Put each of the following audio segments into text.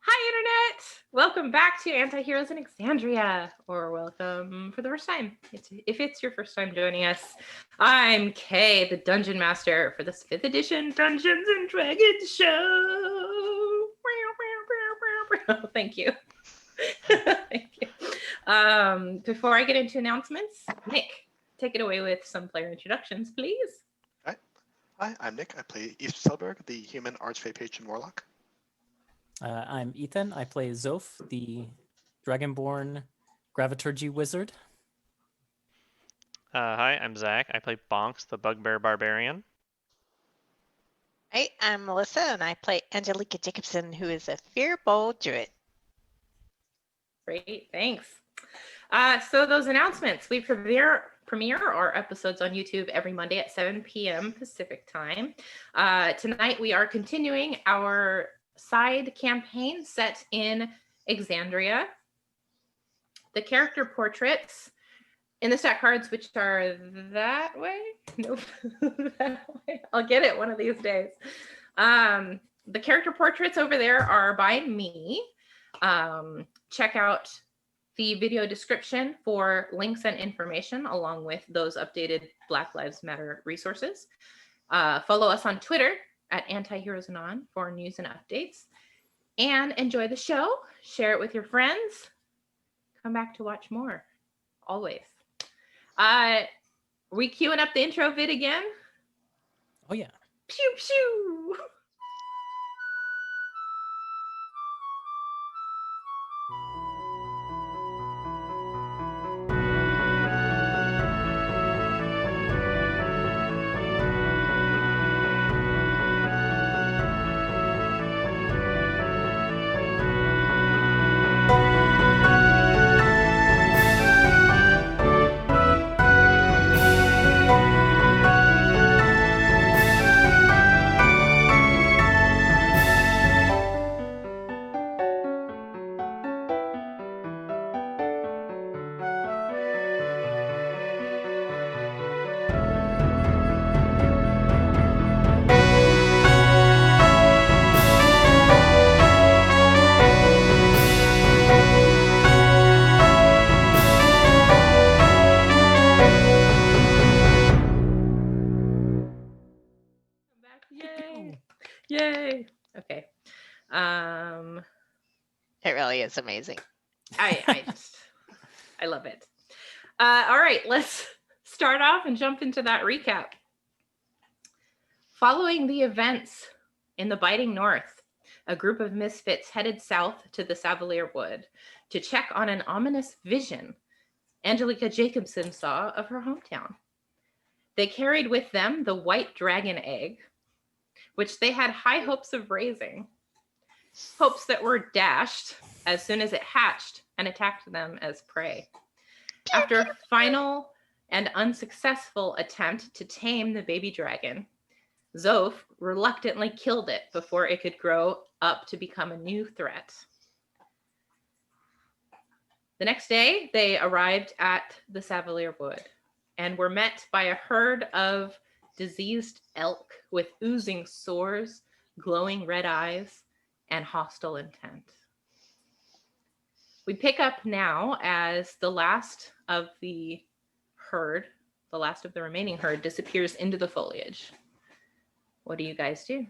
Hi, Internet! Welcome back to Antiheroes in Exandria, or welcome for the first time. If it's your first time joining us, I'm Kay, the Dungeon Master for this 5th edition Dungeons and Dragons show. Thank you. Thank you. Before I get into announcements, Nick, take it away with some player introductions, please. Hi, I'm Nick. I play East Selberg, the human archfey patron warlock. I'm Ethan. I play Zoph, the Dragonborn Graviturgy Wizard. Hi, I'm Zach. I play Bonks, the Bugbear Barbarian. Hi, I'm Melissa, and I play Angelika Jacobson, who is a Fearbold Druid. Great, thanks. So those announcements, we premiere our episodes on YouTube every Monday at 7 p.m. Pacific time. Tonight we are continuing our side campaign set in Exandria. The character portraits in the stack cards, which are that way. Nope, that way. I'll get it one of these days. The character portraits over there are by me. Check out the video description for links and information along with those updated Black Lives Matter resources. Follow us on Twitter at Antiheroes Anon for news and updates. And enjoy the show. Share it with your friends. Come back to watch more. Always. We queuing up the intro vid again? Oh, yeah. Pew, pew. Yay! Yay! Okay. It really is amazing. I love it. All right, let's start off and jump into that recap. Following the events in the Biting North, a group of misfits headed south to the Savalier Wood to check on an ominous vision Angelika Jacobson saw of her hometown. They carried with them the white dragon egg, which they had high hopes of raising. Hopes that were dashed as soon as it hatched and attacked them as prey. After a final and unsuccessful attempt to tame the baby dragon, Zoph reluctantly killed it before it could grow up to become a new threat. The next day, they arrived at the Savalier Wood and were met by a herd of diseased elk with oozing sores, glowing red eyes, and hostile intent. We pick up now as the last of the herd, the last of the remaining herd, disappears into the foliage. What do you guys do?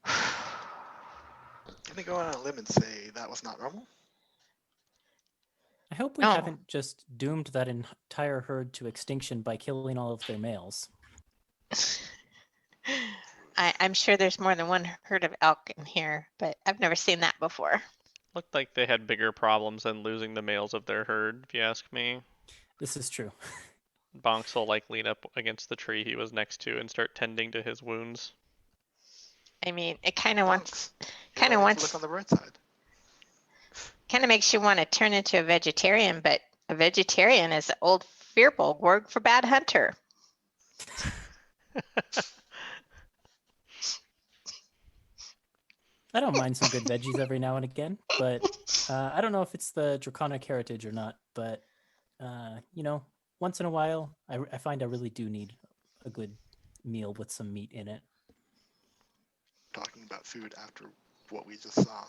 Can I go on a limb and say that was not normal? I hope we No. haven't just doomed that entire herd to extinction by killing all of their males. I'm sure there's more than one herd of elk in here, but I've never seen that before. Looked like they had bigger problems than losing the males of their herd, if you ask me. This is true. Bonks will like lean up against the tree he was next to and start tending to his wounds. I mean, it kind of Bonks, you learn to look on the bright side. makes you want to turn into a vegetarian, but a vegetarian is an old Fearbold word for bad hunter. I don't mind some good veggies every now and again, but I don't know if it's the draconic heritage or not, but once in a while, I find I really do need a good meal with some meat in it. Talking about food after what we just saw.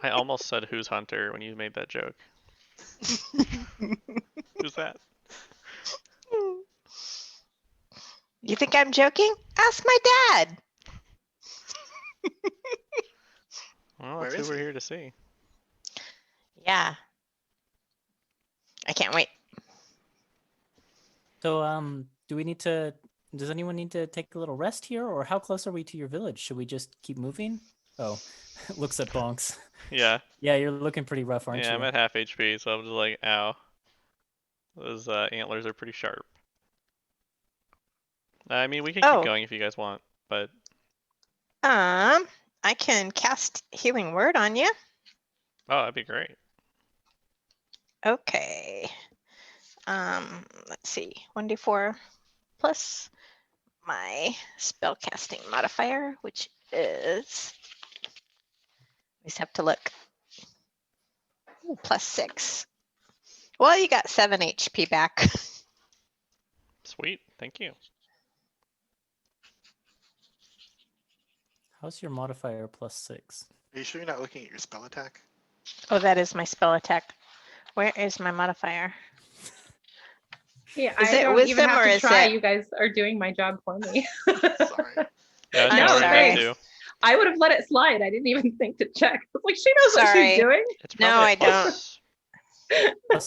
I almost said who's Hunter when you made that joke. Who's that? You think I'm joking? Ask my dad. Well, Where that's who is we're he? here to see. Yeah. I can't wait. So, does anyone need to take a little rest here, or how close are we to your village? Should we just keep moving? Oh, looks at Bonks. Yeah, Yeah, you're looking pretty rough, aren't yeah, you? I'm at half HP, so I'm just like, ow. Those antlers are pretty sharp. I mean, we can keep Oh. going if you guys want, but I can cast Healing Word on you. oh, that'd be great. Okay. Let's see. 1d4 plus my spellcasting modifier, which is. I just have to look. Ooh, +6. Well, you got 7 HP back. Sweet, thank you. How's your modifier +6? Are you sure you're not looking at your spell attack? Oh, that is my spell attack. Where is my modifier? Yeah, Is I it don't wisdom even have or to is try. it- You guys are doing my job for me. Sorry. Yeah, I'm it's already sorry. got 2. I would have let it slide. I didn't even think to check. I was like, she knows what Sorry. she's doing. It's No, probably I a plus.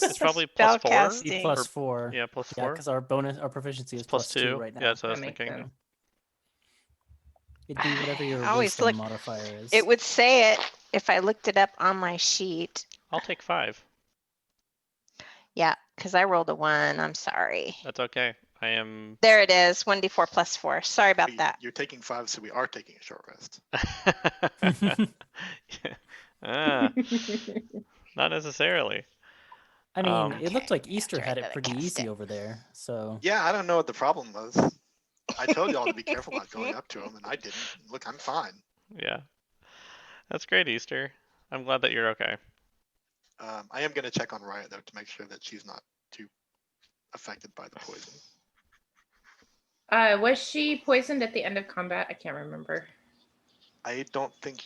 It's probably +4. Spellcasting. +4. Yeah, Yeah, +4. because our proficiency is It's +2 right now. Yeah, that's what I was That makes thinking. sense. It'd be whatever your I always wisdom look- modifier is. It would say it if I looked it up on my sheet. I'll take 5. Yeah, because I rolled a 1. I'm sorry. That's okay. I am. There it is. 1d4 plus 4. Sorry about Wait, that. You're taking 5, so we are taking a short rest. Ah, not necessarily. I mean, Um, it looked like Easter After I had it gotta pretty cast easy it. over there. So Yeah, I don't know what the problem was. I told y'all to be careful about going up to him, and I didn't. Look, I'm fine. Yeah. That's great, Easter. I'm glad that you're okay. I am going to check on Riot, though, to make sure that she's not too affected by the poison. Was she poisoned at the end of combat? I can't remember. I think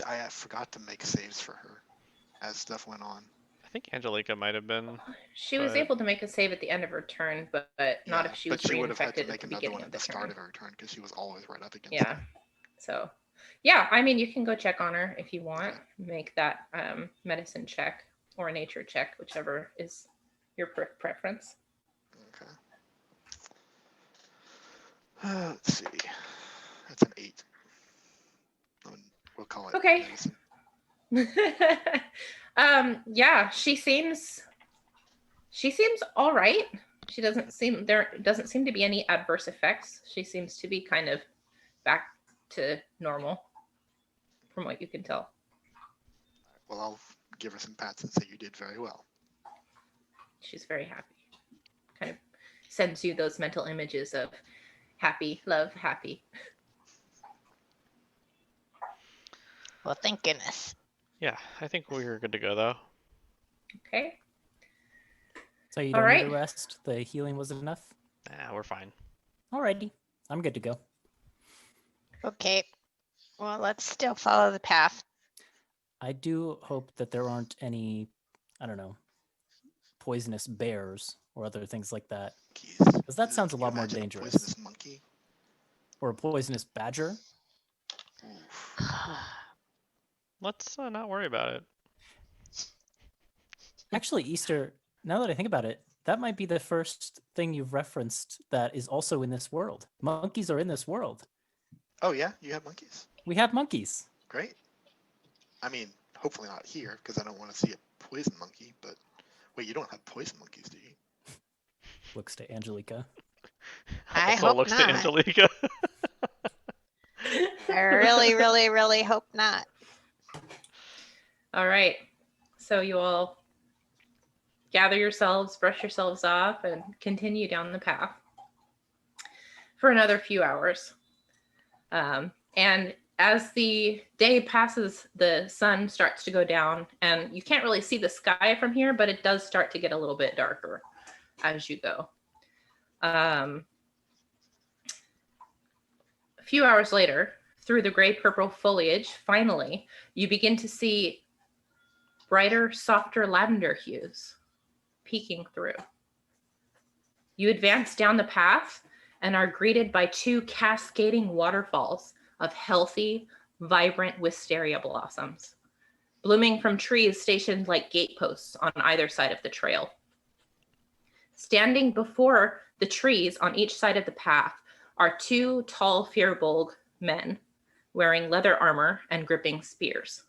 I forgot to make saves for her as stuff went on. I think Angelika might have been. She was But- able to make a save at the end of her turn, but not if she was but she would have had to reinfected make at the another beginning one of at the the start turn. of her turn because she was always right up against Yeah. it. So, yeah, I mean, you can go check on her if you want. Make that medicine check or a nature check, whichever is your preference. Okay. Let's see. That's an 8. We'll call it Okay. medicine. Yeah, she seems all right. There doesn't seem to be any adverse effects. She seems to be kind of back to normal from what you can tell. Well, I'll give her some pats and say you did very well. She's very happy. Kind of sends you those mental images of happy, love, happy. Well, thank goodness. Yeah, I think we're good to go though. Okay. So you All don't need right. a rest? The healing wasn't enough? Nah, we're fine. Alrighty. I'm good to go. Okay. Well, let's still follow the path. I do hope that there aren't any, I don't know, poisonous bears or other things like that. Because that sounds a lot more dangerous. Poisonous monkey. Or a poisonous badger. Oof. Let's not worry about it. Actually, Easter, now that I think about it, that might be the first thing you've referenced that is also in this world. Monkeys are in this world. Oh yeah, you have monkeys. We have monkeys. Great. I mean, hopefully not here because I don't want to see a poison monkey. But wait, you don't have poison monkeys, do you? Looks to Angelika. I Also hope looks not. to Angelika. I really, really, really hope not. All right. So you all gather yourselves, brush yourselves off, and continue down the path for another few hours. And as the day passes, the sun starts to go down, and you can't really see the sky from here, but it does start to get a little bit darker as you go. A few hours later, through the gray-purple foliage, finally, you begin to see brighter, softer lavender hues peeking through. You advance down the path and are greeted by 2 cascading waterfalls of healthy, vibrant wisteria blossoms, blooming from trees stationed like gateposts on either side of the trail. Standing before the trees on each side of the path are 2 tall Firbolg men wearing leather armor and gripping spears.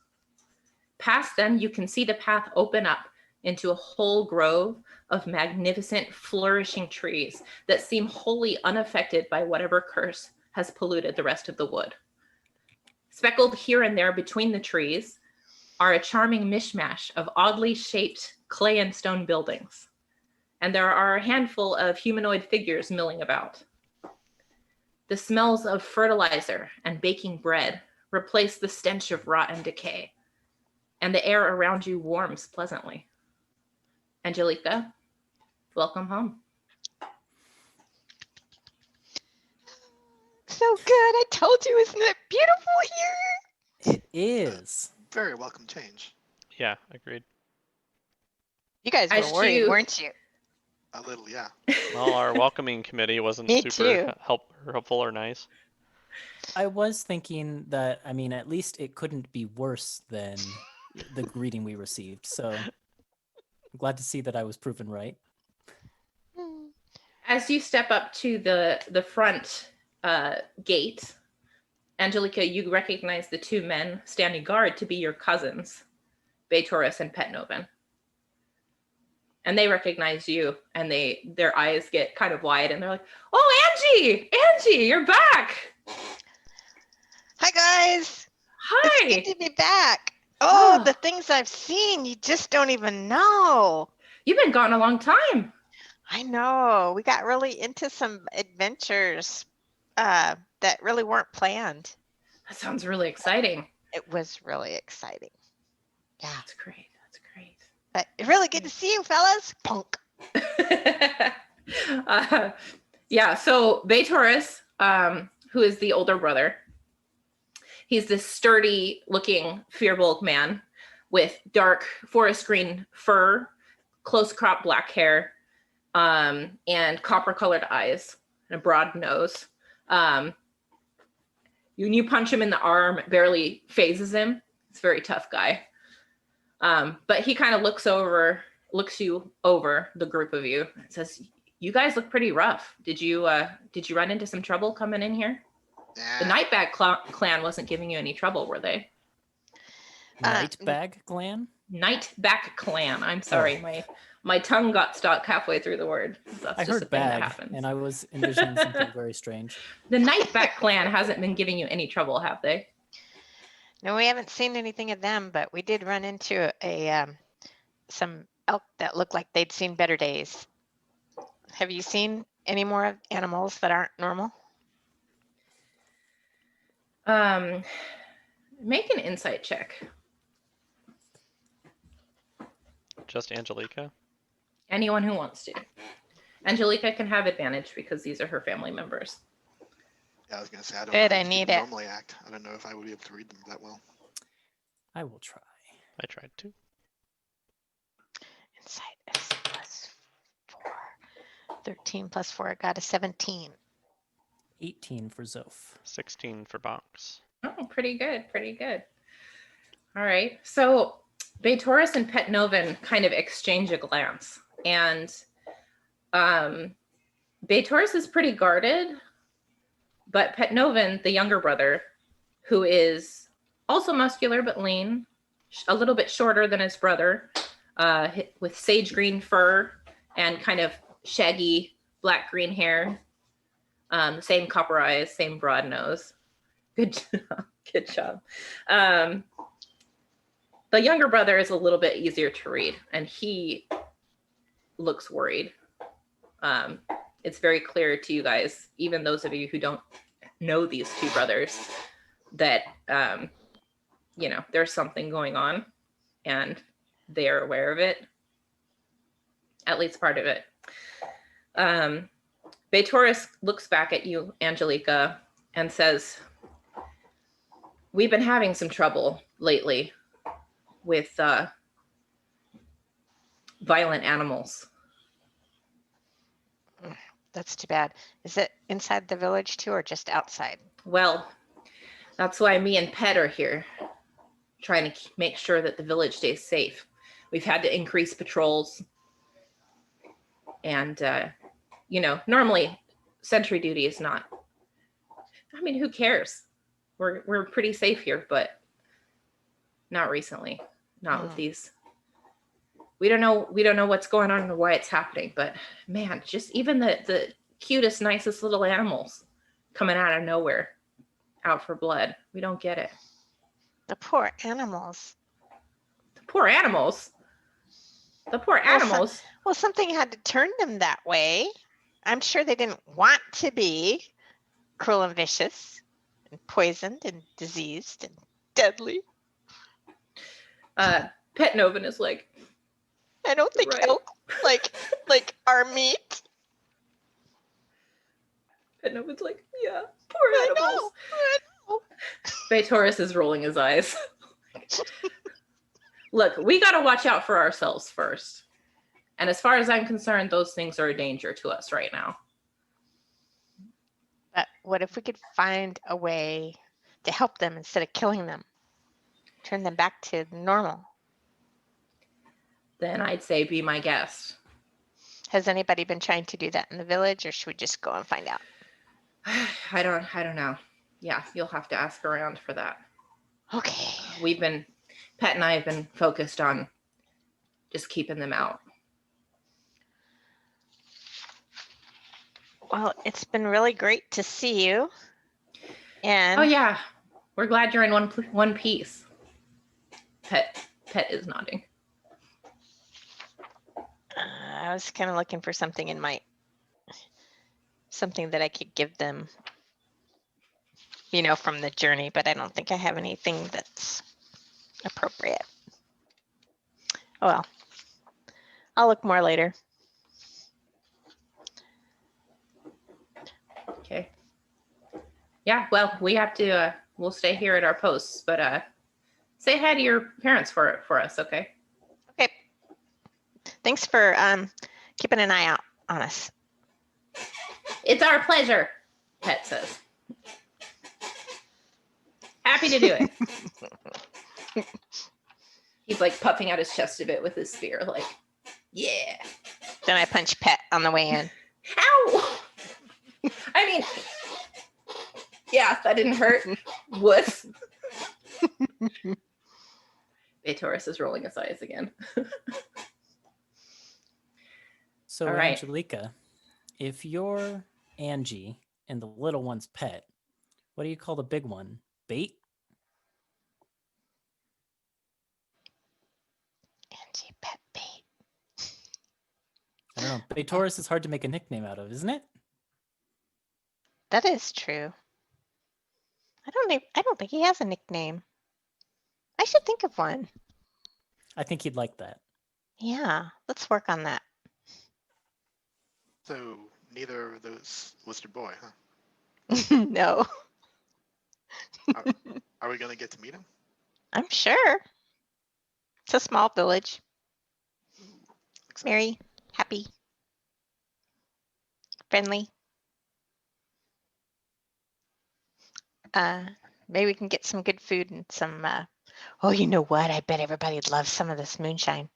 Past them, you can see the path open up into a whole grove of magnificent, flourishing trees that seem wholly unaffected by whatever curse has polluted the rest of the wood. Speckled here and there between the trees are a charming mishmash of oddly shaped clay and stone buildings, and there are a handful of humanoid figures milling about. The smells of fertilizer and baking bread replace the stench of rot and decay, and the air around you warms pleasantly. Angelika, welcome home. So good. I told you, isn't it beautiful here? It is. Very welcome change. Yeah, agreed. You guys As were worried, you- weren't you? A little, yeah. Well, our welcoming committee wasn't Me super too. helpful or nice. I was thinking that, I mean, at least it couldn't be worse than the greeting we received. So I'm glad to see that I was proven right. As you step up to the front gate, Angelika, you recognize the 2 men standing guard to be your cousins, Beatorus and Petnoven. And they recognize you, and their eyes get kind of wide, and they're like, "Oh, Angie, you're back! Hi, guys. Hi." It's good to be back. Oh, Oh. the things I've seen, you just don't even know. You've been gone a long time. I know. We got really into some adventures that really weren't planned. That sounds really exciting. It was really exciting. Yeah, That's great. That's great. but really good to see you, fellas. Punk. Yeah, so Beatorus, who is the older brother, he's this sturdy looking Firbolg man with dark forest green fur, close cropped black hair, and copper colored eyes and a broad nose. When you punch him in the arm, it barely phases him. He's a very tough guy. But he kind of looks you over, the group of you, and says, "You guys look pretty rough. Did you run into some trouble coming in here? The Nightbag clan wasn't giving you any trouble, were they?" Nightbag clan? Nightbag clan. I'm sorry, my tongue got stuck halfway through the word. That's I just a heard thing that bag, happens. and I was envisioning something very strange. The Nightbag clan hasn't been giving you any trouble, have they? No, we haven't seen anything of them, but we did run into some elk that looked like they'd seen better days. Have you seen any more of animals that aren't normal? Make an insight check. Just Angelika. Anyone who wants to. Angelika can have advantage because these are her family members. Yeah, I was gonna say I don't Good, know I how these need people it. normally act. I don't know if I would be able to read them that well. I will try. I tried to. Insight is +4. 13 plus 4, I got a 17. 18 for Zoph. 16 for Box. Oh, pretty good, pretty good. All right, so Beatorus and Petnoven kind of exchange a glance, and Beatorus is pretty guarded, but Petnoven, the younger brother, who is also muscular but lean, a little bit shorter than his brother, with sage green fur and kind of shaggy black-green hair, same copper eyes, same broad nose. Good job. Good job. The younger brother is a little bit easier to read, and he looks worried. It's very clear to you guys, even those of you who don't know these 2 brothers, that there's something going on, and they are aware of it. At least part of it. Beatorus looks back at you, Angelika, and says, we've been having some trouble lately with violent animals. That's too bad. Is it inside the village too, or just outside? Well, that's why me and Pet are here, trying to make sure that the village stays safe. We've had to increase patrols. And, normally sentry duty is not, I mean, who cares? We're pretty safe here, but not recently. Not with these. We don't know what's going on or why it's happening, but man, just even the cutest, nicest little animals coming out of nowhere, out for blood. We don't get it. The poor animals. The poor animals. The poor animals. Well, something had to turn them that way. I'm sure they didn't want to be cruel and vicious and poisoned and diseased and deadly. Pet Novin is like, I don't think right. elk like our meat. Pet Novin's like, yeah, poor animals. I know. Beatorus is rolling his eyes. Look, we got to watch out for ourselves first. And as far as I'm concerned, those things are a danger to us right now. But what if we could find a way to help them instead of killing them? Turn them back to normal. Then I'd say be my guest. Has anybody been trying to do that in the village, or should we just go and find out? I don't know. Yeah, you'll have to ask around for that. Okay. Pet and I have been focused on just keeping them out. Well, it's been really great to see you. And Oh yeah, we're glad you're in one piece. Pet is nodding. I was kind of looking for something something that I could give them, from the journey, but I don't think I have anything that's appropriate. Oh well, I'll look more later. Okay. Yeah, well, we have to, we'll stay here at our posts, but say hi to your parents for us, okay? Okay. Thanks for keeping an eye out on us. It's our pleasure, Pet says. Happy to do it. He's like puffing out his chest a bit with his spear, like, yeah. Then I punch Pet on the way in. Ow! I mean, yeah, that didn't hurt. Wuss. Beatorus is rolling his eyes again. So, All right. Angelika, if you're Angie and the little one's Pet, what do you call the big one? Bait? Angie, Pet, Bait. I don't know. Beatorus is hard to make a nickname out of, isn't it? That is true. I don't think he has a nickname. I should think of one. I think he'd like that. Yeah, let's work on that. So neither of those was your boy, huh? No, Are we gonna get to meet him? I'm sure. It's a small village. Excited. Merry, happy, friendly. Maybe we can get some good food and some, oh, you know what? I bet everybody would love some of this moonshine.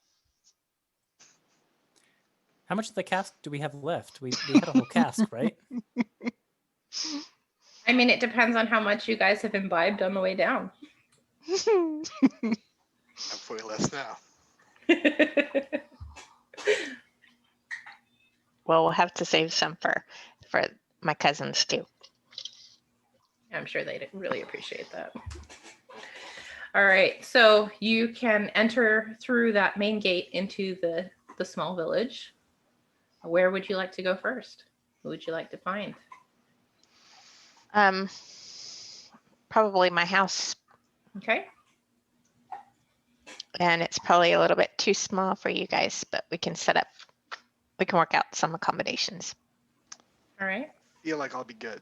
How much of the cask do we have left? We had a whole cask, right? I mean, it depends on how much you guys have imbibed on the way down. Hopefully less now. Well, we'll have to save some for my cousins too. I'm sure they'd really appreciate that. All right, so you can enter through that main gate into the small village. Where would you like to go first? Who would you like to find? Probably my house, Okay. and it's probably a little bit too small for you guys, but we can work out some accommodations. All right. Feel like I'll be good.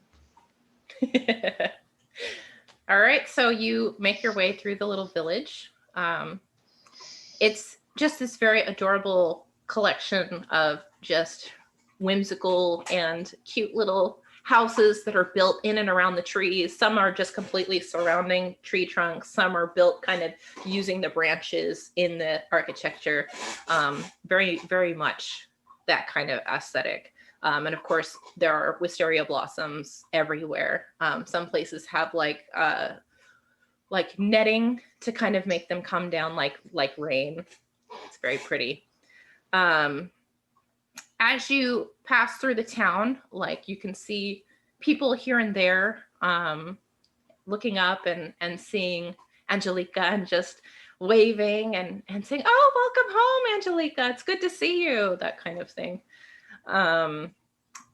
All right, so you make your way through the little village. It's just this very adorable collection of just whimsical and cute little houses that are built in and around the trees. Some are just completely surrounding tree trunks. Some are built kind of using the branches in the architecture. Very, very much that kind of aesthetic. And of course, there are wisteria blossoms everywhere. Some places have like netting to kind of make them come down like rain. It's very pretty. As you pass through the town, like you can see people here and there looking up and seeing Angelika and just waving and saying, "Oh, welcome home, Angelika. It's good to see you," that kind of thing.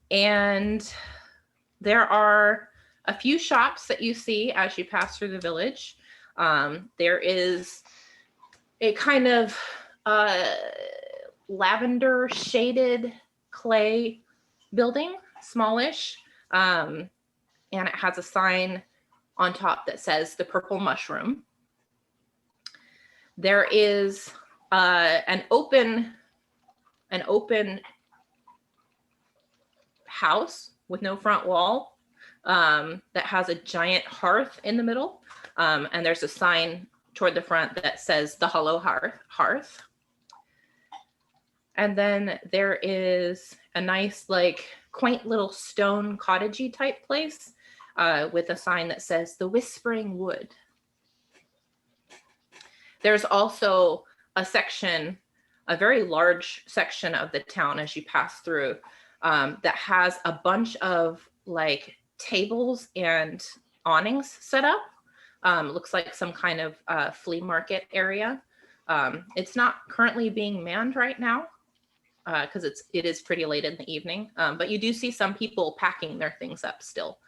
And there are a few shops that you see as you pass through the village. There is a kind of lavender shaded clay building, smallish, and it has a sign on top that says the Purple Mushroom. There is an open house with no front wall that has a giant hearth in the middle, and there's a sign toward the front that says the Hollow Hearth. And then there is a nice, like, quaint little stone cottagey type place with a sign that says the Whispering Wood. There's also a section, a very large section of the town as you pass through that has a bunch of like tables and awnings set up. Looks like some kind of flea market area. It's not currently being manned right now because it is pretty late in the evening, but you do see some people packing their things up still.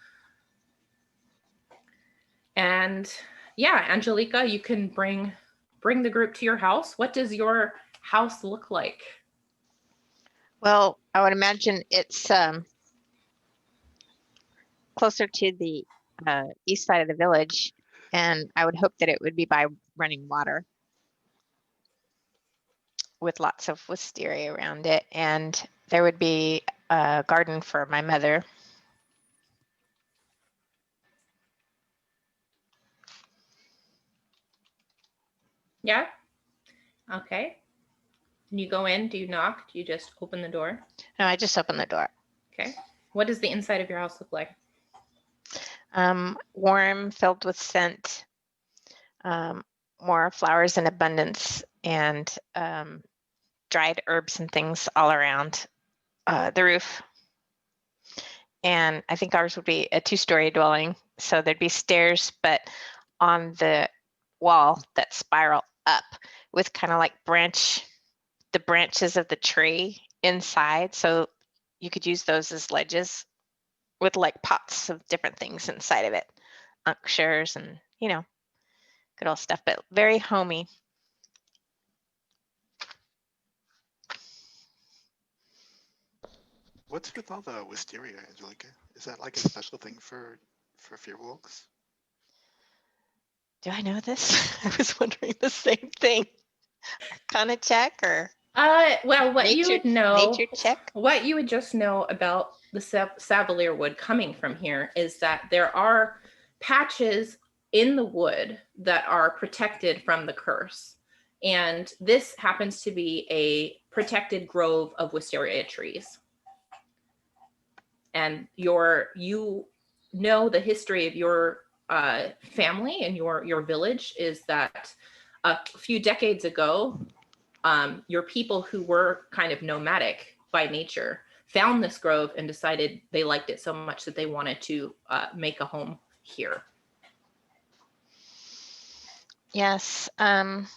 And yeah, Angelika, you can bring the group to your house. What does your house look like? Well, I would imagine it's closer to the east side of the village, and I would hope that it would be by running water with lots of wisteria around it, and there would be a garden for my mother. Yeah? Okay. When you go in, do you knock? Do you just open the door? No, I just opened the door. Okay. What does the inside of your house look like? Warm, filled with scent, more flowers in abundance, and dried herbs and things all around the roof. And I think ours would be a 2-story dwelling. So there'd be stairs, but on the wall that spiral up with kind of like the branches of the tree inside. So you could use those as ledges with like pots of different things inside of it. Unctures and, good old stuff, but very homey. What's with all the wisteria, Angelika? Is that like a special thing for Fearwolves? Do I know this? I was wondering the same thing. Arcana check or Well, what you would know, nature check? what you would just know about the Savalier wood coming from here is that there are patches in the wood that are protected from the curse. And this happens to be a protected grove of wisteria trees. And you know the history of your family and your village is that a few decades ago, your people who were kind of nomadic by nature found this grove and decided they liked it so much that they wanted to make a home here. Yes. And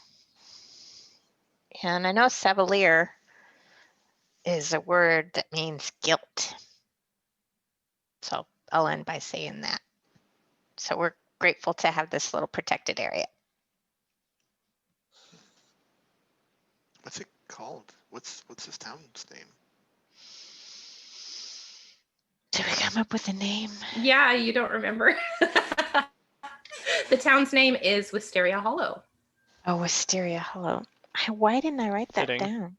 I know Savalier is a word that means guilt. So I'll end by saying that. So we're grateful to have this little protected area. What's it called? What's this town's name? Did we come up with a name? Yeah, you don't remember. The town's name is Wisteria Hollow. Oh, Wisteria Hollow. Why didn't I write that Fitting. down?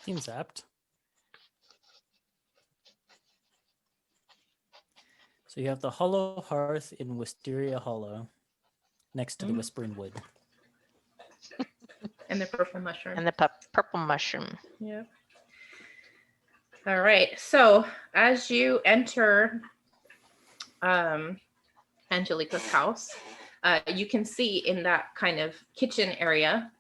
Seems apt. So you have the Hollow Hearth in Wisteria Hollow, next to the Whispering Wood. And the purple mushroom. And the purple mushroom. Yeah. All right. So as you enter Angelika's house, you can see in that kind of kitchen area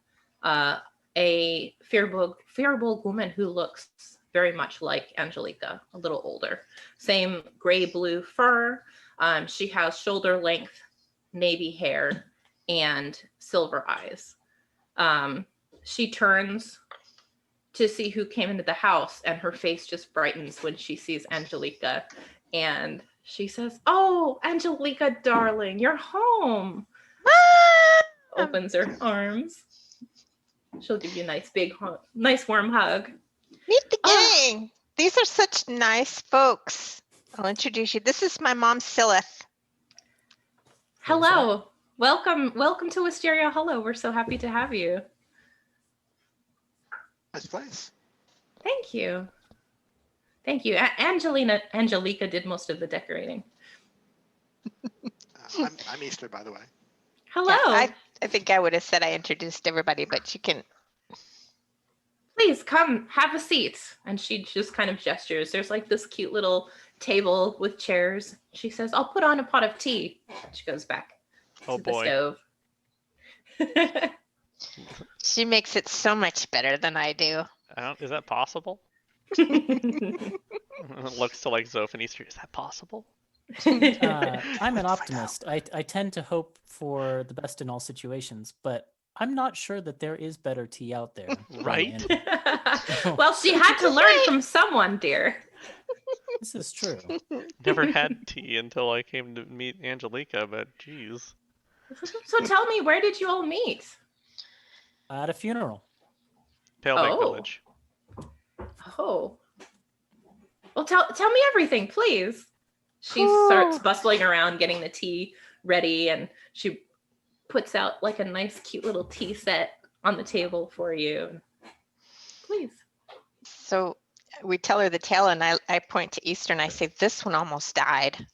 a Firbolg woman who looks very much like Angelika, a little older. Same gray-blue fur. She has shoulder-length navy hair and silver eyes. She turns to see who came into the house, and her face just brightens when she sees Angelika. And she says, "Oh, Angelika, darling, you're home." Opens her arms. She'll give you a nice big, nice warm hug. Meet the gang. These are such nice folks. I'll introduce you. This is my mom, Silith. Hello. Welcome to Wisteria Hollow. We're so happy to have you. Nice place. Thank you. Thank you. Angelika did most of the decorating. I'm Easter, by the way. Hello. Yeah, I think I would have said I introduced everybody, but you can. Please come, have a seat. And she just kind of gestures. There's like this cute little table with chairs. She says, "I'll put on a pot of tea." She goes back Oh to the boy. stove. She makes it so much better than I do. Is that possible? Looks to like Zoph and Easter. Is that possible? I'm an optimist. I tend to hope for the best in all situations, but I'm not sure that there is better tea out there. Right? Well, she had to learn from someone, dear. This is true. Never had tea until I came to meet Angelika, but geez. So tell me, where did you all meet? At a funeral. Pale Lake Oh. Village. Oh. Well, tell me everything, please. She starts bustling around getting the tea ready, and she puts out like a nice, cute little tea set on the table for you. Please. So we tell her the tale, and I point to Easter and I say, "This one almost died.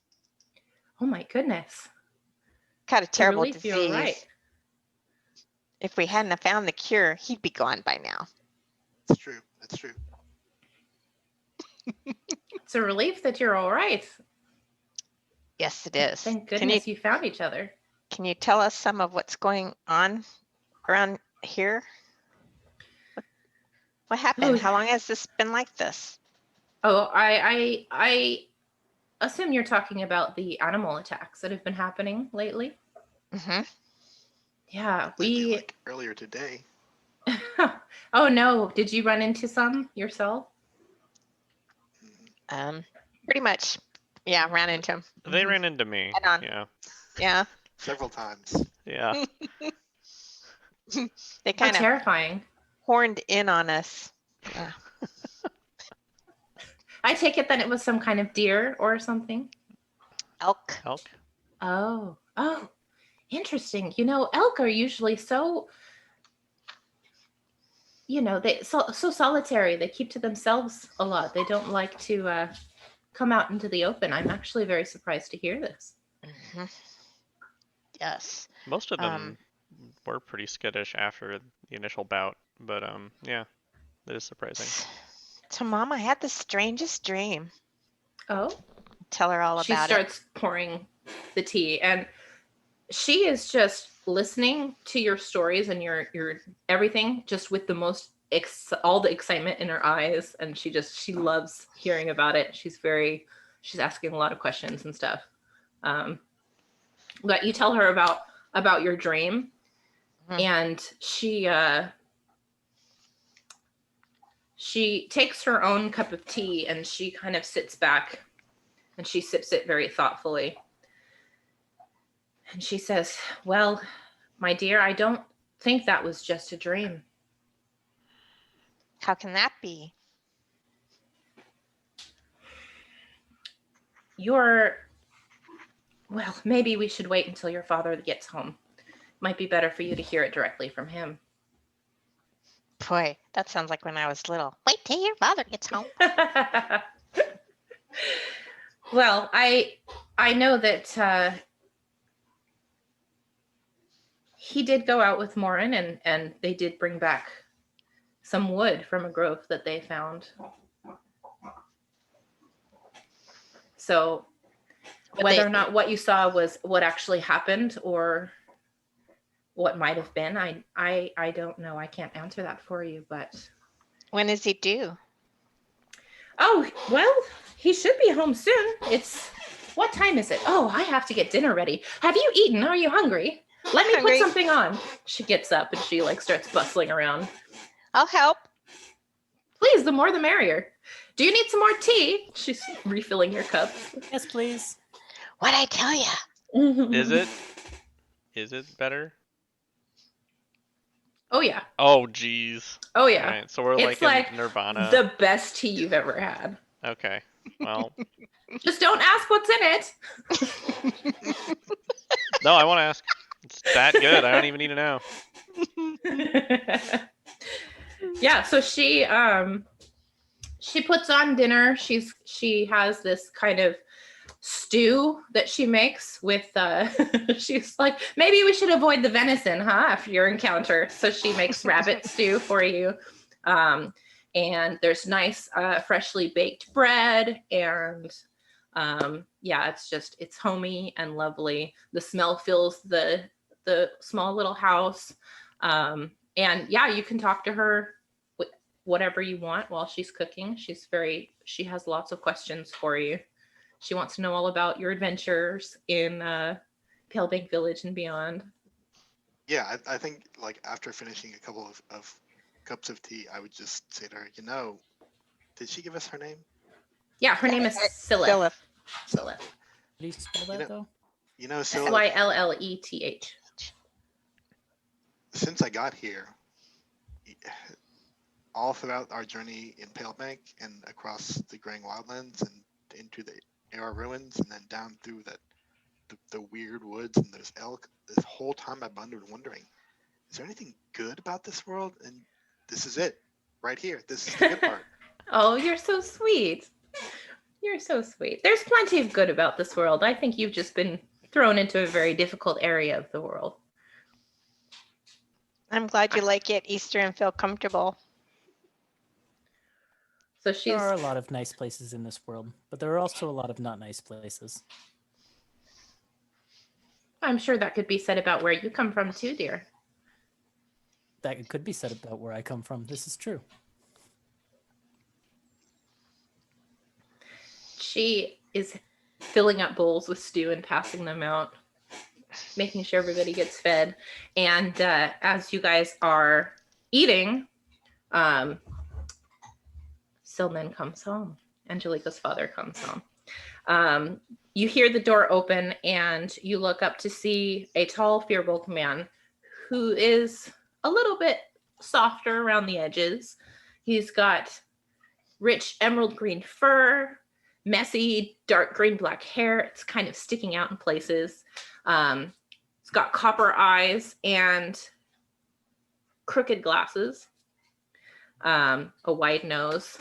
Oh my goodness. Got a terrible relief disease. you're right. If we hadn't have found the cure, he'd be gone by now." It's true. That's true. It's a relief that you're all right. Yes, it is. Thank Can goodness you found each other. you tell us some of what's going on around here? What happened? Oh. How long has this been like this? Oh, I assume you're talking about the animal attacks that have been happening lately. Mm-hmm. Yeah, Maybe, we. like earlier today. Oh no! Did you run into some yourself? Pretty much. Yeah, ran into him. They ran into me. Head on. Yeah. Yeah. Several times. Yeah. They How kind of terrifying! horned in on us. Yeah. I take it that it was some kind of deer or something. Elk. Elk. Oh, interesting. You know, elk are usually so. They so solitary. They keep to themselves a lot. They don't like to come out into the open. I'm actually very surprised to hear this. Mm-hmm. Yes. Most of them were pretty skittish after the initial bout, but yeah, it is surprising. So, Mom, I had the strangest dream. Oh, Tell her all she about starts pouring the tea, and she is just listening to your stories and your everything, just with the most all the excitement in her eyes, and she loves hearing about it. She's asking a lot of questions and stuff. But you tell her about your dream, and she takes her own cup of tea and she kind of sits back and she sips it very thoughtfully. And she says, "Well, my dear, I don't think that was just a dream." How can that be? Your Well, maybe we should wait until your father gets home. Might be better for you to hear it directly from him. Boy, that sounds like when I was little. Wait till your father gets home. Well, I know that he did go out with Morin, and they did bring back some wood from a grove that they found. So whether or not what you saw was what actually happened or what might have been, I don't know. I can't answer that for you, but When is he due? oh, well, he should be home soon. What time is it? Oh, I have to get dinner ready. Have you eaten? Are you hungry? Let me Hungry. put something on. She gets up and she starts bustling around. I'll help. Please, the more the merrier. Do you need some more tea? She's refilling your cup. Yes, please. What'd I tell you? Is it? Is it better? Oh yeah. Oh, geez. Oh yeah. Alright, so we're It's like like in Nirvana. the best tea you've ever had. Okay. Well, Just don't ask what's in it. no, I want to ask. It's that good. I don't even need to know. Yeah, so she puts on dinner. She has this kind of stew that she makes with she's like, maybe we should avoid the venison, huh, after your encounter. So she makes rabbit stew for you. And there's nice freshly baked bread, and yeah, it's homey and lovely. The smell fills the small little house. And yeah, you can talk to her whatever you want while she's cooking. She has lots of questions for you. She wants to know all about your adventures in Pale Bank Village and beyond. Yeah, I think like after finishing a couple of cups of tea, I would just say to her, did she give us her name? Yeah, her name is Scylla. Scylla. How do you spell that, though? Scylla, Syleth. since I got here, all throughout our journey in Pale Bank and across the Graying Wildlands and into the Era ruins and then down through the weird woods and those elk, this whole time I've been wondering, is there anything good about this world? And this is it, right here. This is the good part. Oh, you're so sweet. You're so sweet. There's plenty of good about this world. I think you've just been thrown into a very difficult area of the world. I'm glad you like it, Easter, and feel comfortable. So There are a lot of nice places in this world, but there are also a lot of not nice places. I'm sure that could be said about where you come from too, dear. That could be said about where I come from. This is true. She is filling up bowls with stew and passing them out, making sure everybody gets fed. And as you guys are eating, Silman comes home. Angelika's father comes home. You hear the door open and you look up to see a tall, fearful man who is a little bit softer around the edges. He's got rich emerald green fur, messy dark green black hair. It's kind of sticking out in places. It's got copper eyes and crooked glasses, a wide nose.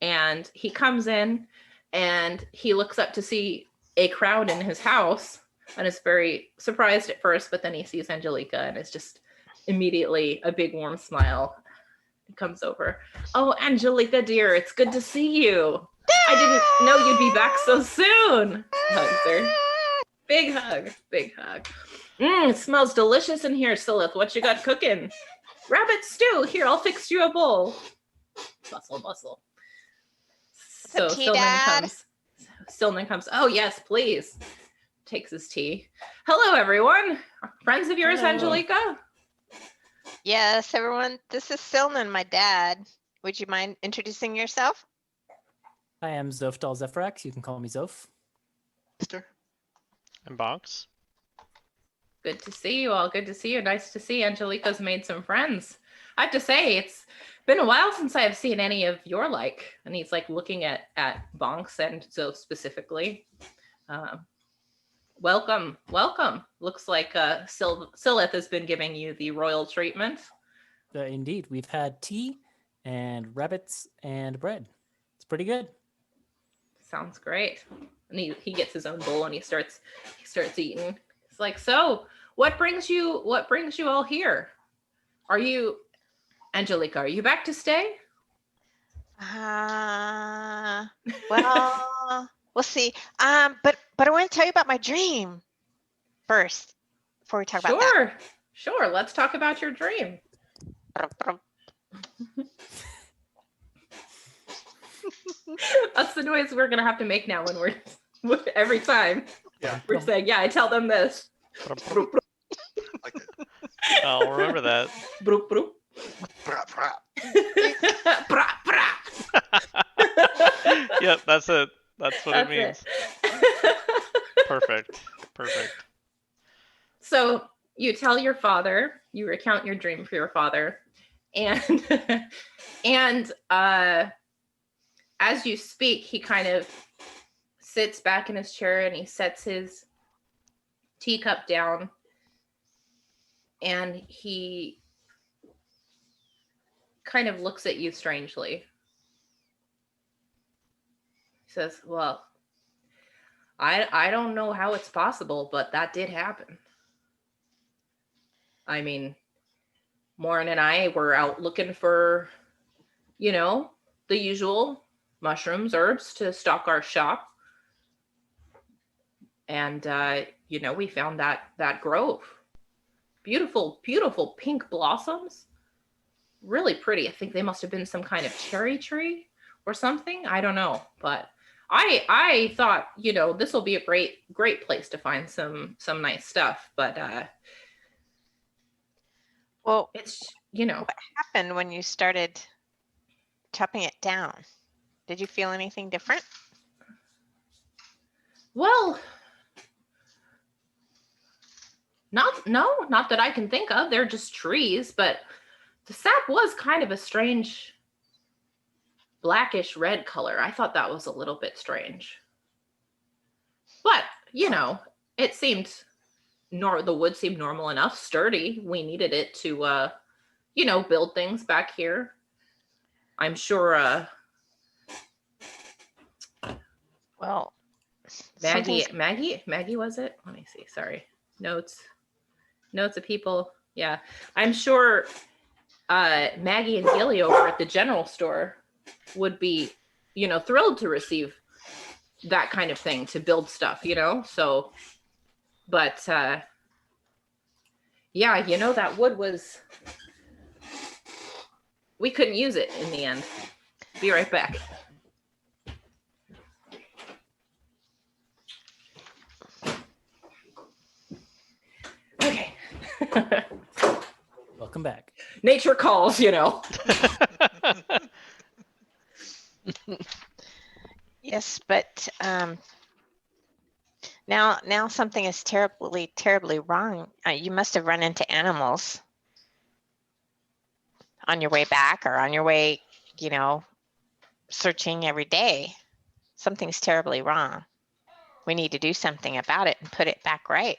And he comes in and he looks up to see a crowd in his house and is very surprised at first, but then he sees Angelika and is just immediately a big warm smile comes over. Oh, Angelika, dear, it's good to see you. I didn't know you'd be back so soon. Hugs her. Big hug. Big hug. It smells delicious in here, Scylla. What you got cooking? Rabbit stew. Here, I'll fix you a bowl. Bustle, bustle. So Some tea, Dad? Stillman comes. Oh, yes, please. Takes his tea. Hello, everyone. Friends of yours, Hello. Angelika? Yes, everyone. This is Silman, my dad. Would you mind introducing yourself? I am Zofdal Zephyrax. You can call me Zof. Mister? And Bonks. Good to see you all. Good to see you. Nice to see Angelika's made some friends. I have to say, it's been a while since I have seen any of your like. And he's like looking at Bonks and Zof specifically. Welcome, welcome. Looks like Silith has been giving you the royal treatment. Indeed, we've had tea and rabbits and bread. It's pretty good. Sounds great. And he gets his own bowl and he starts eating. It's like, so what brings you all here? Are you Angelika, are you back to stay? Well, we'll see. But I want to tell you about my dream first before we talk about that. Sure. Let's talk about your dream. That's the noise we're gonna have to make now when we're every time. Yeah. We're saying, yeah, I tell them this. Like it. I'll remember that. Broop, broop. Brap, brap. Brah, brah. Yep, that's it. That's what it means. Perfect. So you tell your father, you recount your dream for your father, and as you speak, he kind of sits back in his chair and he sets his teacup down and he kind of looks at you strangely. He says, well, I don't know how it's possible, but that did happen. I mean, Morin and I were out looking for, the usual mushrooms, herbs to stock our shop. And, we found that grove. Beautiful, beautiful pink blossoms. Really pretty. I think they must have been some kind of cherry tree or something. I don't know. But I thought, this will be a great place to find some nice stuff. But Well, it's, what happened when you started chopping it down? Did you feel anything different? Well, not that I can think of. They're just trees, but the sap was kind of a strange blackish red color. I thought that was a little bit strange. But, it seemed the wood seemed normal enough, sturdy. We needed it to build things back here. I'm sure Well, Maggie was it? Let me see. Sorry. Notes of people. Yeah. I'm sure Maggie and Gilly over at the general store would be, thrilled to receive that kind of thing to build stuff, so, but yeah, that wood was, we couldn't use it in the end. Be right back. Okay. Welcome back. Nature calls, Yes, but now something is terribly wrong. You must have run into animals on your way back or on your way, searching every day. Something's terribly wrong. We need to do something about it and put it back right.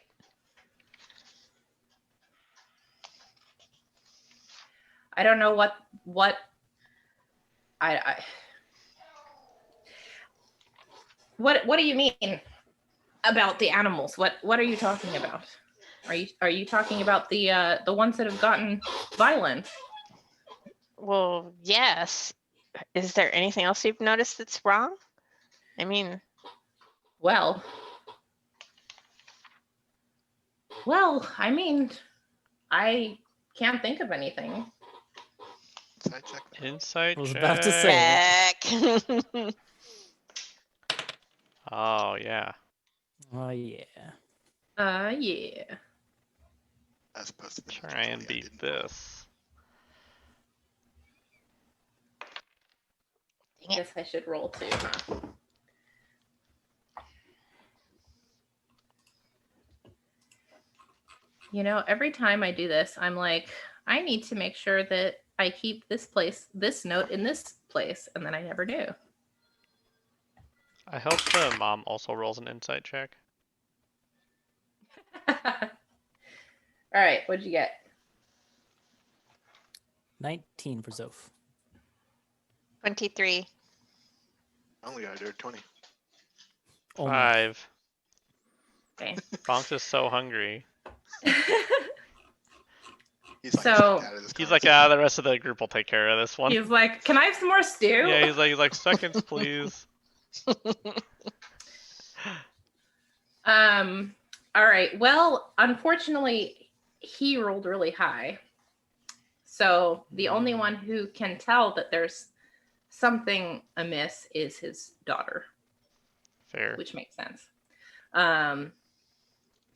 I don't know what what do you mean about the animals? What are you talking about? Are you talking about the ones that have gotten violent? Well, yes. Is there anything else you've noticed that's wrong? I mean, Well, I mean, I can't think of anything. Side check that. Insight I was check. about to say. heck. Oh yeah. Oh yeah. Yeah. As opposed to the Try natural and 20 I beat didn't roll. this. Dang it. Guess I should roll too, huh? Every time I do this, I'm like, I need to make sure that I keep this note in this place, and then I never do. I hope the mom also rolls an insight check. All right, what'd you get? 19 for Zoph. 23. I only got a dirt 20. Only. 5. Okay. Bonks is so hungry. He's like, So- checked out of this He's like, conversation. the rest of the group will take care of this one. He's like, can I have some more stew? Yeah, he's like, seconds, please. All right. Well, unfortunately, he rolled really high. So the only one who can tell that there's something amiss is his daughter, Fair. which makes sense. To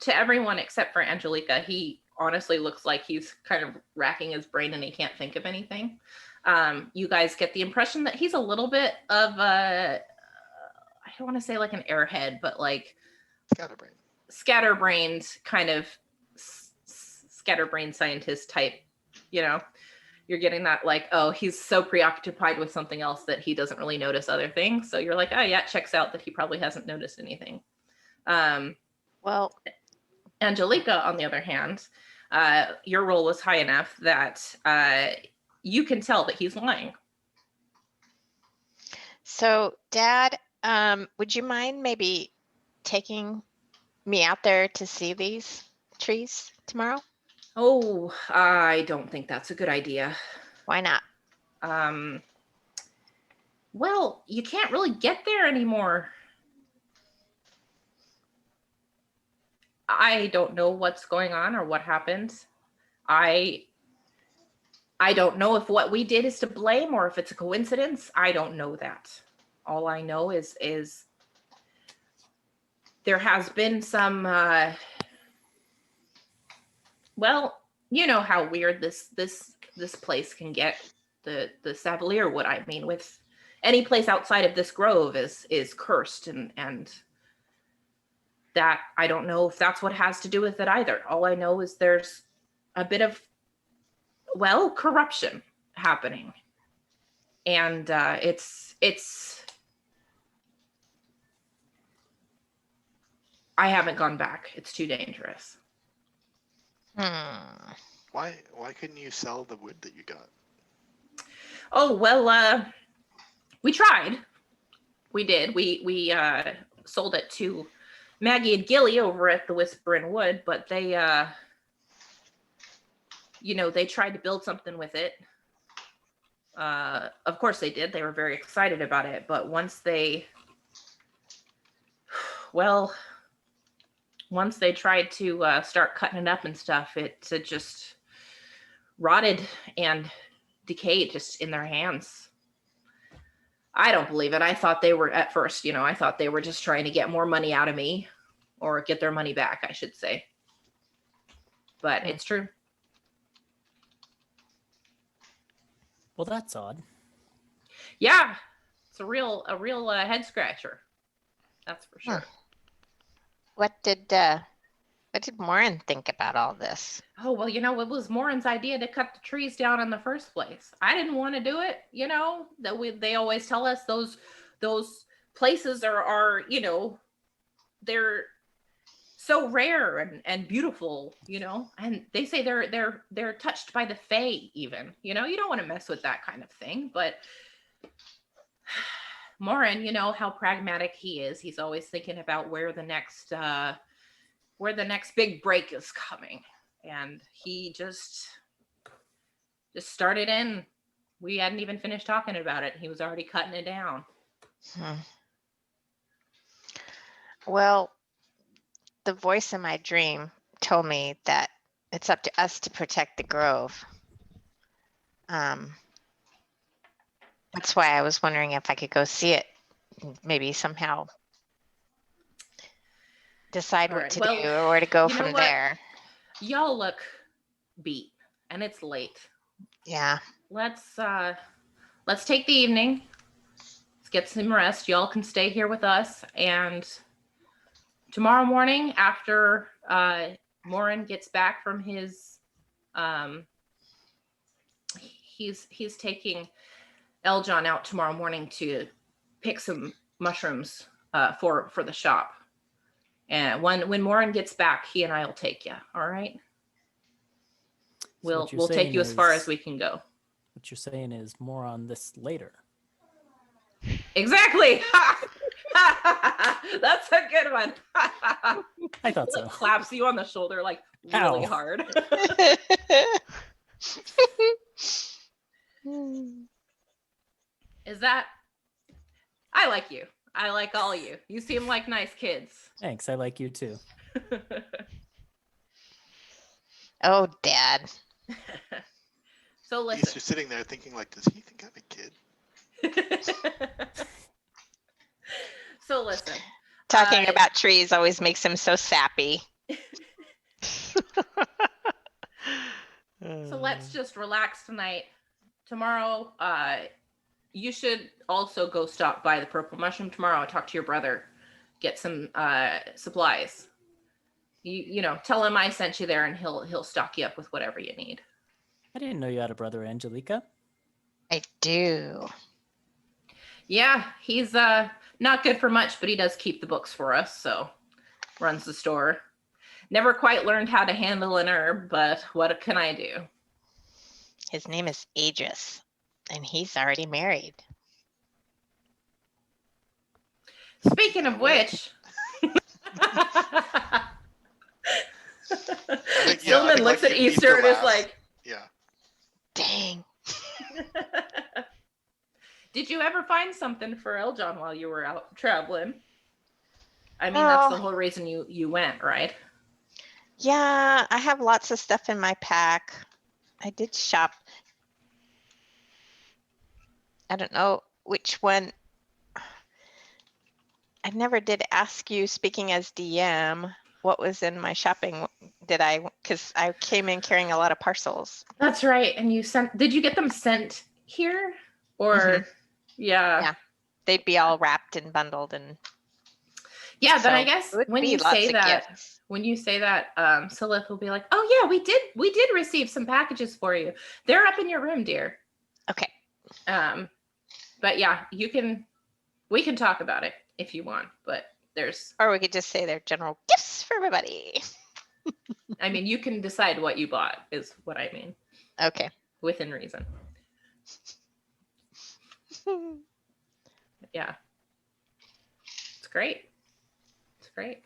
everyone except for Angelika, he honestly looks like he's kind of racking his brain and he can't think of anything. You guys get the impression that he's a little bit of a, I don't want to say like an airhead, but like Scatterbrain. scatterbrained kind of scatterbrain scientist type, you know. You're getting that like, oh, he's so preoccupied with something else that he doesn't really notice other things. So you're like, oh yeah, it checks out that he probably hasn't noticed anything. Well, Angelika, on the other hand, your roll was high enough that you can tell that he's lying. so Dad, would you mind maybe taking me out there to see these trees tomorrow? Oh, I don't think that's a good idea. Why not? Well, you can't really get there anymore. I don't know what's going on or what happened. I don't know if what we did is to blame or if it's a coincidence. I don't know that. All I know is there has been some well, you know how weird this place can get. The Savalier Wood, I mean, with any place outside of this grove is cursed and that I don't know if that's what has to do with it either. All I know is there's a bit of, well, corruption happening. And it's I haven't gone back. It's too dangerous. Why couldn't you sell the wood that you got? Oh, well, we tried. We did. We sold it to Maggie and Gilly over at the Whispering Wood, but they they tried to build something with it. Of course they did. They were very excited about it, but once they tried to start cutting it up and stuff, it just rotted and decayed just in their hands. I don't believe it. I thought they were at first, I thought they were just trying to get more money out of me, or get their money back, I should say. But it's true. Well, that's odd. Yeah, it's a real head scratcher. That's for sure. What did Morin think about all this? Oh, well, it was Morin's idea to cut the trees down in the first place. I didn't want to do it, they always tell us those places are they're so rare and beautiful, and they say they're touched by the fae even, you don't want to mess with that kind of thing. But Morin, how pragmatic he is. He's always thinking about where the next big break is coming. And he just started in. We hadn't even finished talking about it. He was already cutting it down. Well, the voice in my dream told me that it's up to us to protect the grove. That's why I was wondering if I could go see it, maybe somehow decide what to do or where to go from there. Y'all look beat, and it's late. Yeah. Let's take the evening. Let's get some rest. Y'all can stay here with us, and tomorrow morning after Morin gets back from his he's taking Eljon out tomorrow morning to pick some mushrooms for the shop. And when Morin gets back, he and I will take you. All right. So what you're We'll take saying you as far as is- we can go. What you're saying is more on this later. Exactly. That's a good one. I thought Like so. claps you on the shoulder like really Ow. hard. Is that? I like you. I like all you. You seem like nice kids. Thanks. I like you too. Oh, Dad. So He's listen. just sitting there thinking, like, does he think I'm a kid? So listen. Talking about trees always makes him so sappy. So let's just relax tonight. Tomorrow, you should also go stop by the Purple Mushroom tomorrow and talk to your brother, get some supplies. You know, tell him I sent you there, and he'll stock you up with whatever you need. I didn't know you had a brother, Angelika. I do. Yeah, he's not good for much, but he does keep the books for us, so runs the store. Never quite learned how to handle an herb, but what can I do? His name is Aegis, and he's already married. Speaking of which, Stillman looks at Easter and is like, Yeah. Dang. did you ever find something for Eljon while you were out traveling? I mean, that's the whole reason you went, right? Yeah, I have lots of stuff in my pack. I did shop. I don't know which one. I never did ask you, speaking as DM, what was in my shopping. Because I came in carrying a lot of parcels. That's right. And did you get them sent here? Or, yeah. Yeah. They'd be all wrapped and bundled and. Yeah, then I so guess it would when be you lots say of that, gifts. Silith will be like, oh yeah, we did receive some packages for you. They're up in your room, dear. Okay. But yeah, we can talk about it if you want, but Or we could just say they're general gifts for everybody. I mean, you can decide what you bought is what I mean, Okay. within reason. Yeah. It's great. It's great.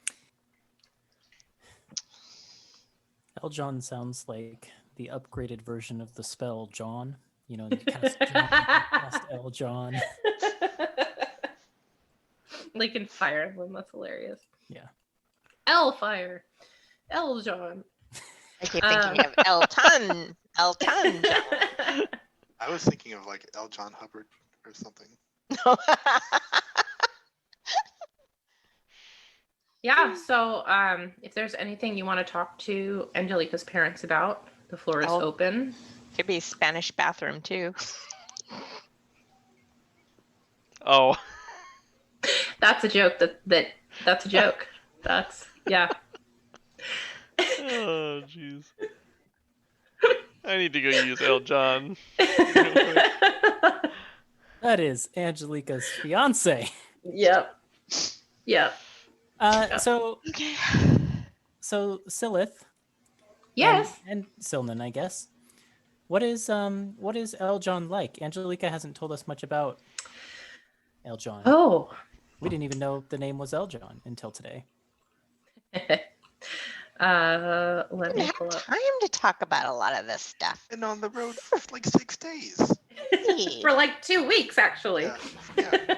Eljon sounds like the upgraded version of the spell John. You know, you cast John, cast Eljon. Like in Fire Emblem, that's hilarious. Yeah. Elfire. Eljon. I keep thinking of Elton. Elton John. I was thinking of like L. John Hubbard or something. Yeah, so if there's anything you want to talk to Angelika's parents about, the floor is open. Could be Spanish bathroom too. Oh. That's a joke. That's a joke. That's yeah. Oh, jeez. I need to go use El John. That is Angelika's fiance. Yep. Yep. So Silith. Yes. And Silnan, I guess. What is Eljon like? Angelika hasn't told us much about Eljon. Oh. We didn't even know the name was Eljon until today. Let didn't me have pull up. time to talk about a lot of this stuff. And on the road for like 6 days. For like 2 weeks, actually. Yeah.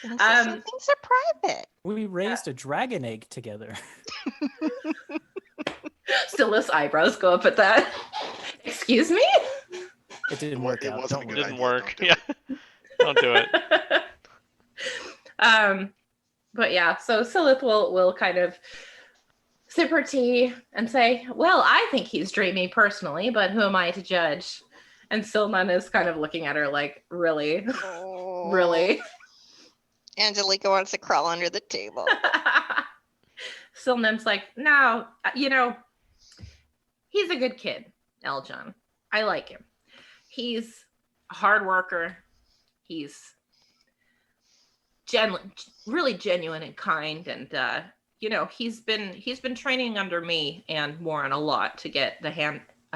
Some things are private. We raised a dragon egg together. Still's eyebrows go up at that. Excuse me? It didn't work It out. wasn't Don't a worry. good Didn't idea, work. don't do Yeah. Don't do it. But yeah, so Silith will kind of sip her tea and say, well, I think he's dreamy personally, but who am I to judge? And Silnan is kind of looking at her like, really? Oh, Really? Angelika wants to crawl under the table. Silnan's like, no, you know, he's a good kid, Eljon. I like him. He's a hard worker. He's really genuine and kind, and he's been training under me and Warren a lot to get a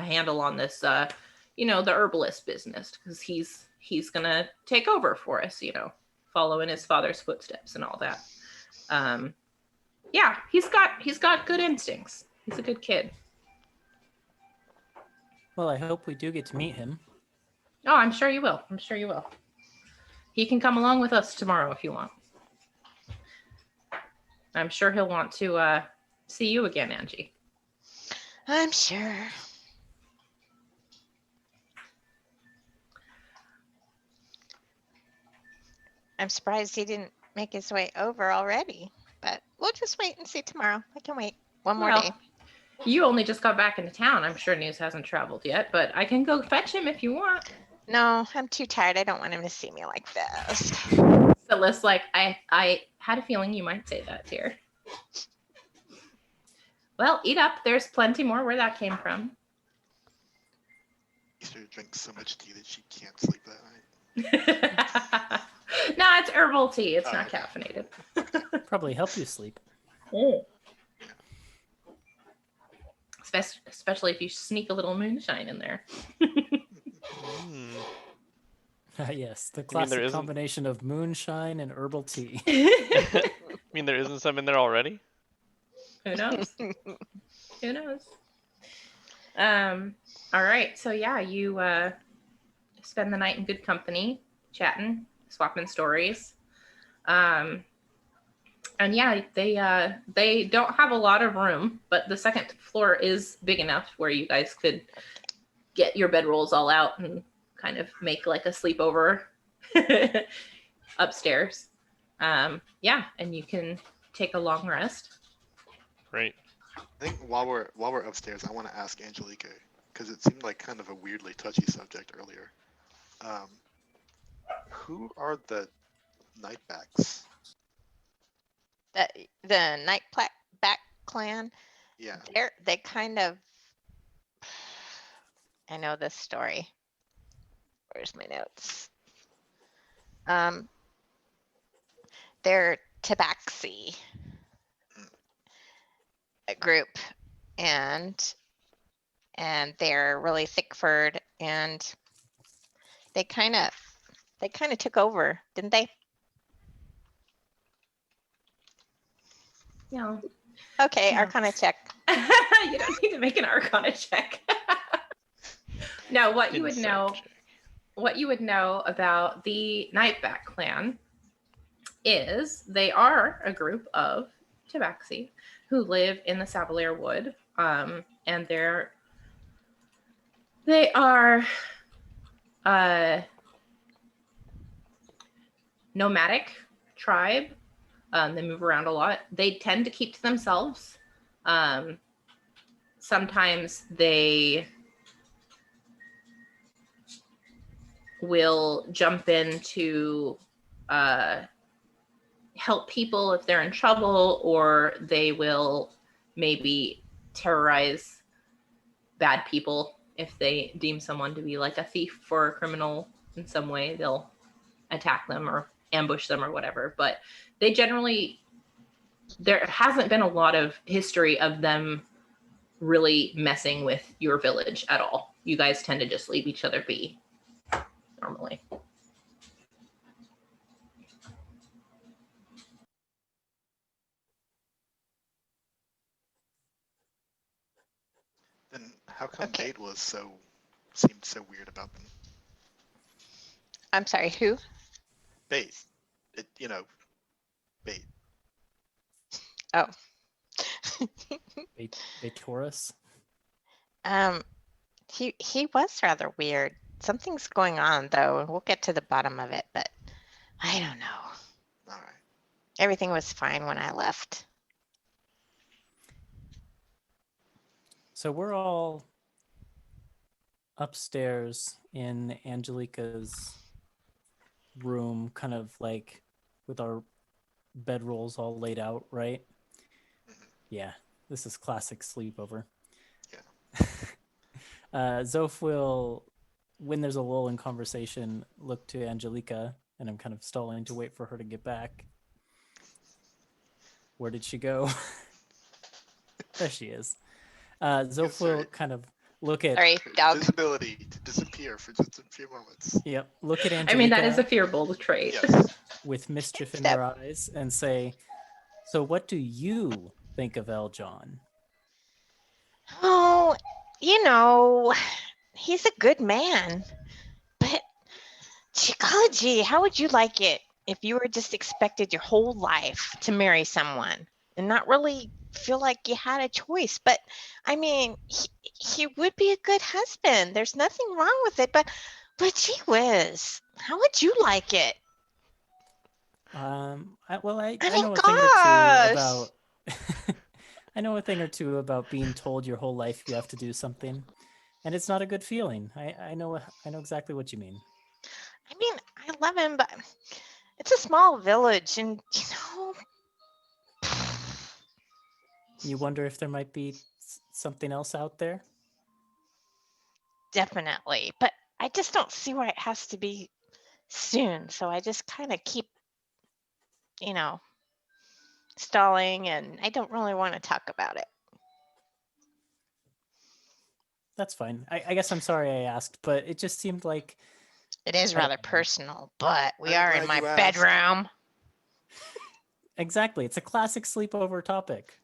handle on this the herbalist business, because he's gonna take over for us, follow in his father's footsteps and all that. Yeah, he's got good instincts. He's a good kid. Well, I hope we do get to meet him. Oh, I'm sure you will. He can come along with us tomorrow if you want. I'm sure he'll want to see you again, Angie. I'm sure. I'm surprised he didn't make his way over already, but we'll just wait and see tomorrow. I can wait one more day. You only just got back into town. I'm sure news hasn't traveled yet, but I can go fetch him if you want. No, I'm too tired. I don't want him to see me like this. So Liz, I had a feeling you might say that, dear. Well, eat up. There's plenty more where that came from. Easter drinks so much tea that she can't sleep that night. No, it's herbal tea. It's not caffeinated. Probably help you sleep. Especially if you sneak a little moonshine in there. Yes, the classic combination of moonshine and herbal tea. I mean, there isn't some in there already? Who knows? Who knows? All right. So yeah, you spend the night in good company, chatting, swapping stories. And yeah, they don't have a lot of room, but the second floor is big enough where you guys could get your bedrolls all out and kind of make like a sleepover upstairs. Yeah, and you can take a long rest. Great. I think while we're upstairs, I want to ask Angelika, because it seemed like kind of a weirdly touchy subject earlier. Who are the Nightbacks? The Nightback clan. Yeah. They kind of. I know this story. Where's my notes? They're Tabaxi a group, and they're really thick-furred, and they kind of took over, didn't they? Yeah. Okay, Yeah. Arcana check. You don't need to make an Arcana check. No, what you would know about the Nightback clan is they are a group of Tabaxi who live in the Savalier Wood, and they are nomadic tribe. They move around a lot. They tend to keep to themselves. Sometimes they will jump in to help people if they're in trouble, or they will maybe terrorize bad people if they deem someone to be like a thief or a criminal in some way. They'll attack them or ambush them or whatever. But they generally, there hasn't been a lot of history of them really messing with your village at all. You guys tend to just leave each other be normally. Then how come Okay. Bait seemed so weird about them? I'm sorry, who? Bait. Bait. Oh. Taurus. He was rather weird. Something's going on though. We'll get to the bottom of it, but I don't know. All right. Everything was fine when I left. So we're all upstairs in Angelika's room, kind of like with our bedrolls all laid out, right? Mhm. Yeah, this is classic sleepover. Yeah. Zoph will, when there's a lull in conversation, look to Angelika and I'm kind of stalling to wait for her to get back. Where did she go? There she is. Zoph will kind of look at. Sorry, dog. Visibility to disappear for just a few moments. Yep. Look at Angelika. I mean, that is a fearful trait. Yes. with mischief in Step. her eyes and say, "So, what do you think of Eljon?" Oh, you know, he's a good man. But gee, how would you like it if you were just expected your whole life to marry someone and not really feel like you had a choice? But I mean, he would be a good husband. There's nothing wrong with it. But gee whiz, how would you like it? I I know mean, a thing or two gosh. about. I know a thing or two about being told your whole life you have to do something, and it's not a good feeling. I know exactly what you mean. I mean, I love him, but it's a small village, and You wonder if there might be something else out there. definitely. But I just don't see why it has to be soon. So I just kind of keep, stalling, and I don't really want to talk about it. That's fine. I guess I'm sorry I asked, but it just seemed like It is I don't rather know. personal, but we I'm are in glad my you asked. bedroom. exactly. It's a classic sleepover topic.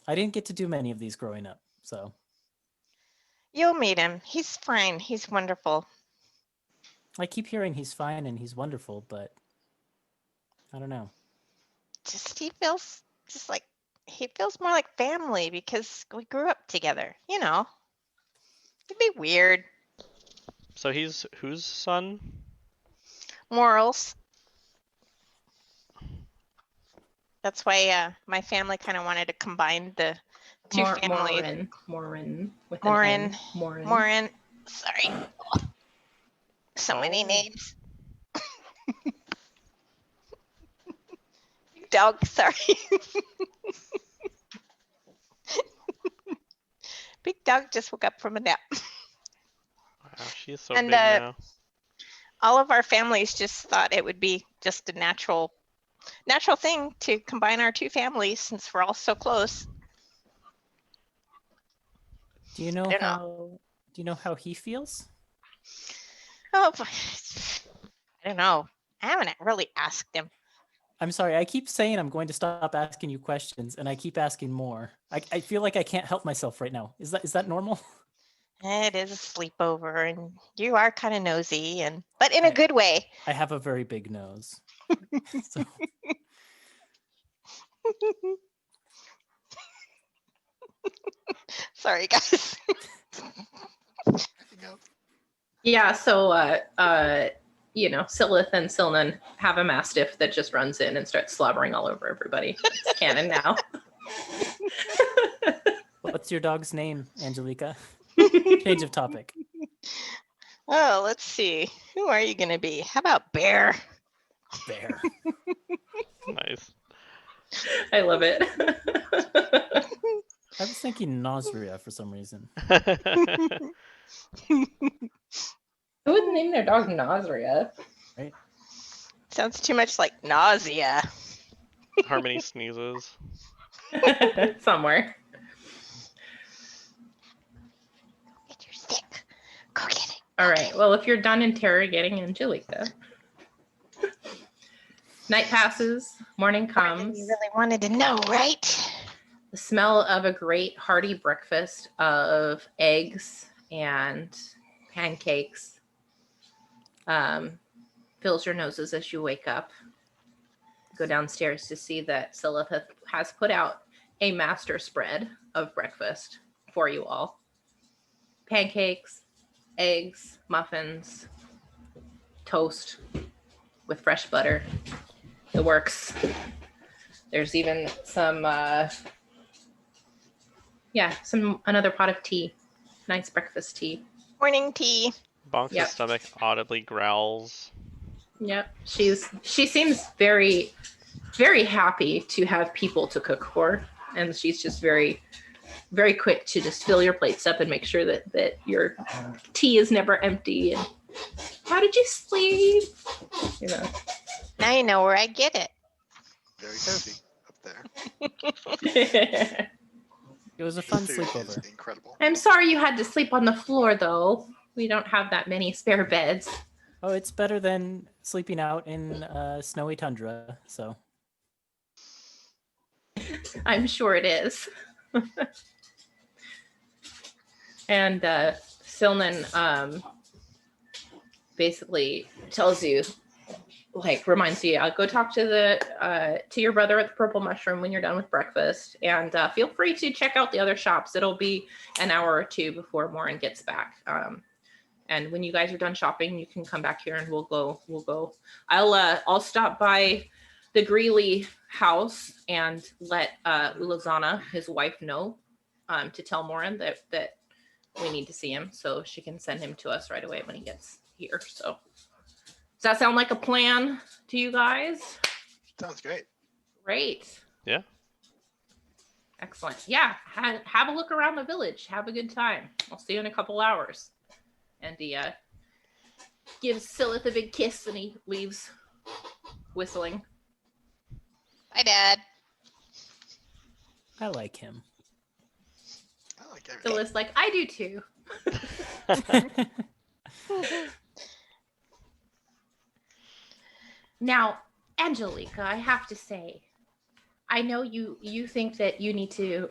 I didn't get to do many of these growing up, so You'll meet him. He's fine. He's wonderful. I keep hearing he's fine and he's wonderful, but I don't know. He feels more like family because we grew up together. It'd be weird. So he's whose son? Morals. That's why my family kind of wanted to combine the two families. Morin with Morin. an N. Morin. Morin. Sorry. So many names. Dog, sorry. Big dog just woke up from a nap. Wow, she's so And, big now. All of our families just thought it would be just a natural thing to combine our two families since we're all so close. Do you know I don't know. how? Do you know how he feels? Oh, I don't know. I haven't really asked him. I'm sorry. I keep saying I'm going to stop asking you questions, and I keep asking more. I feel like I can't help myself right now. Is that normal? It is a sleepover, and you are kind of nosy, but in a good way. I have a very big nose. So, Sorry, guys. Yeah, so Silith and Silnan have a mastiff that just runs in and starts slobbering all over everybody. It's canon now. what's your dog's name, Angelika? Change of topic. Oh, let's see. Who are you going to be? How about Bear? Bear. Nice. I love it. I was thinking Nosria for some reason. Who would name their dog Nosria? Right? Sounds too much like nausea. Harmony sneezes. Somewhere. Get your stick. Go get it. All right. Well, if you're done interrogating Angelika, night passes, morning comes. You really wanted to know, right? The smell of a great hearty breakfast of eggs and pancakes fills your noses as you wake up. Go downstairs to see that Silith has put out a master spread of breakfast for you all. Pancakes, eggs, muffins, toast with fresh butter. The works. There's even some another pot of tea. Nice breakfast tea. Morning tea. Bonks' Yep. stomach audibly growls. Yep. She seems very, very happy to have people to cook for. And she's just very, very quick to just fill your plates up and make sure that your tea is never empty. And How did you sleep? You know. Now you know where I get it. Very cozy up there. It was a fun Food sleepover. is incredible. I'm sorry you had to sleep on the floor, though. We don't have that many spare beds. Oh, it's better than sleeping out in snowy tundra. So I'm sure it is. And Silnan basically tells you, like, reminds you, go talk to your brother at the Purple Mushroom when you're done with breakfast, and feel free to check out the other shops. It'll be an hour or two before Morin gets back. And when you guys are done shopping, you can come back here and we'll go. I'll stop by the Greeley house and let Lozana, his wife, know to tell Morin that we need to see him, so she can send him to us right away when he gets here. So does that sound like a plan to you guys? Sounds great. Great. Yeah. Excellent. Yeah, have a look around the village. Have a good time. I'll see you in a couple hours. And he gives Silith a big kiss and he leaves whistling. Bye, Dad. I like him. I like everything. Silith's like, I do too. Now, Angelika, I have to say, I know you think that you need to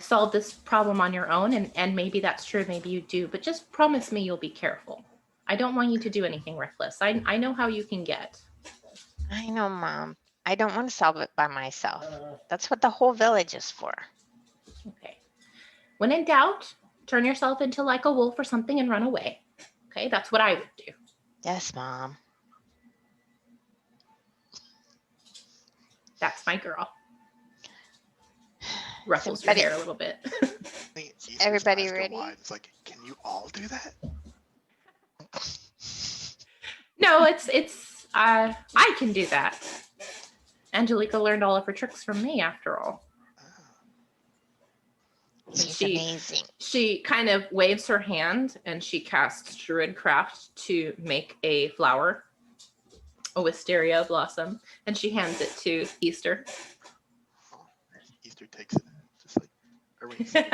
solve this problem on your own, and maybe that's true, maybe you do, but just promise me you'll be careful. I don't want you to do anything reckless. I know how you can get. I know, Mom. I don't want to solve it by myself. That's what the whole village is for. Okay. When in doubt, turn yourself into like a wolf or something and run away. Okay, that's what I would do. Yes, Mom. That's my girl. Ruffles Somebody- your hair a little bit. I think Easter's Everybody eyes go ready? wide. It's like, can you all do that? No, it's I can do that. Angelika learned all of her tricks from me, after all. She's She- amazing. She kind of waves her hand and she casts Druidcraft to make a flower, a wisteria blossom, and she hands it to Easter. Oh, Easter takes it. Just like, erase it.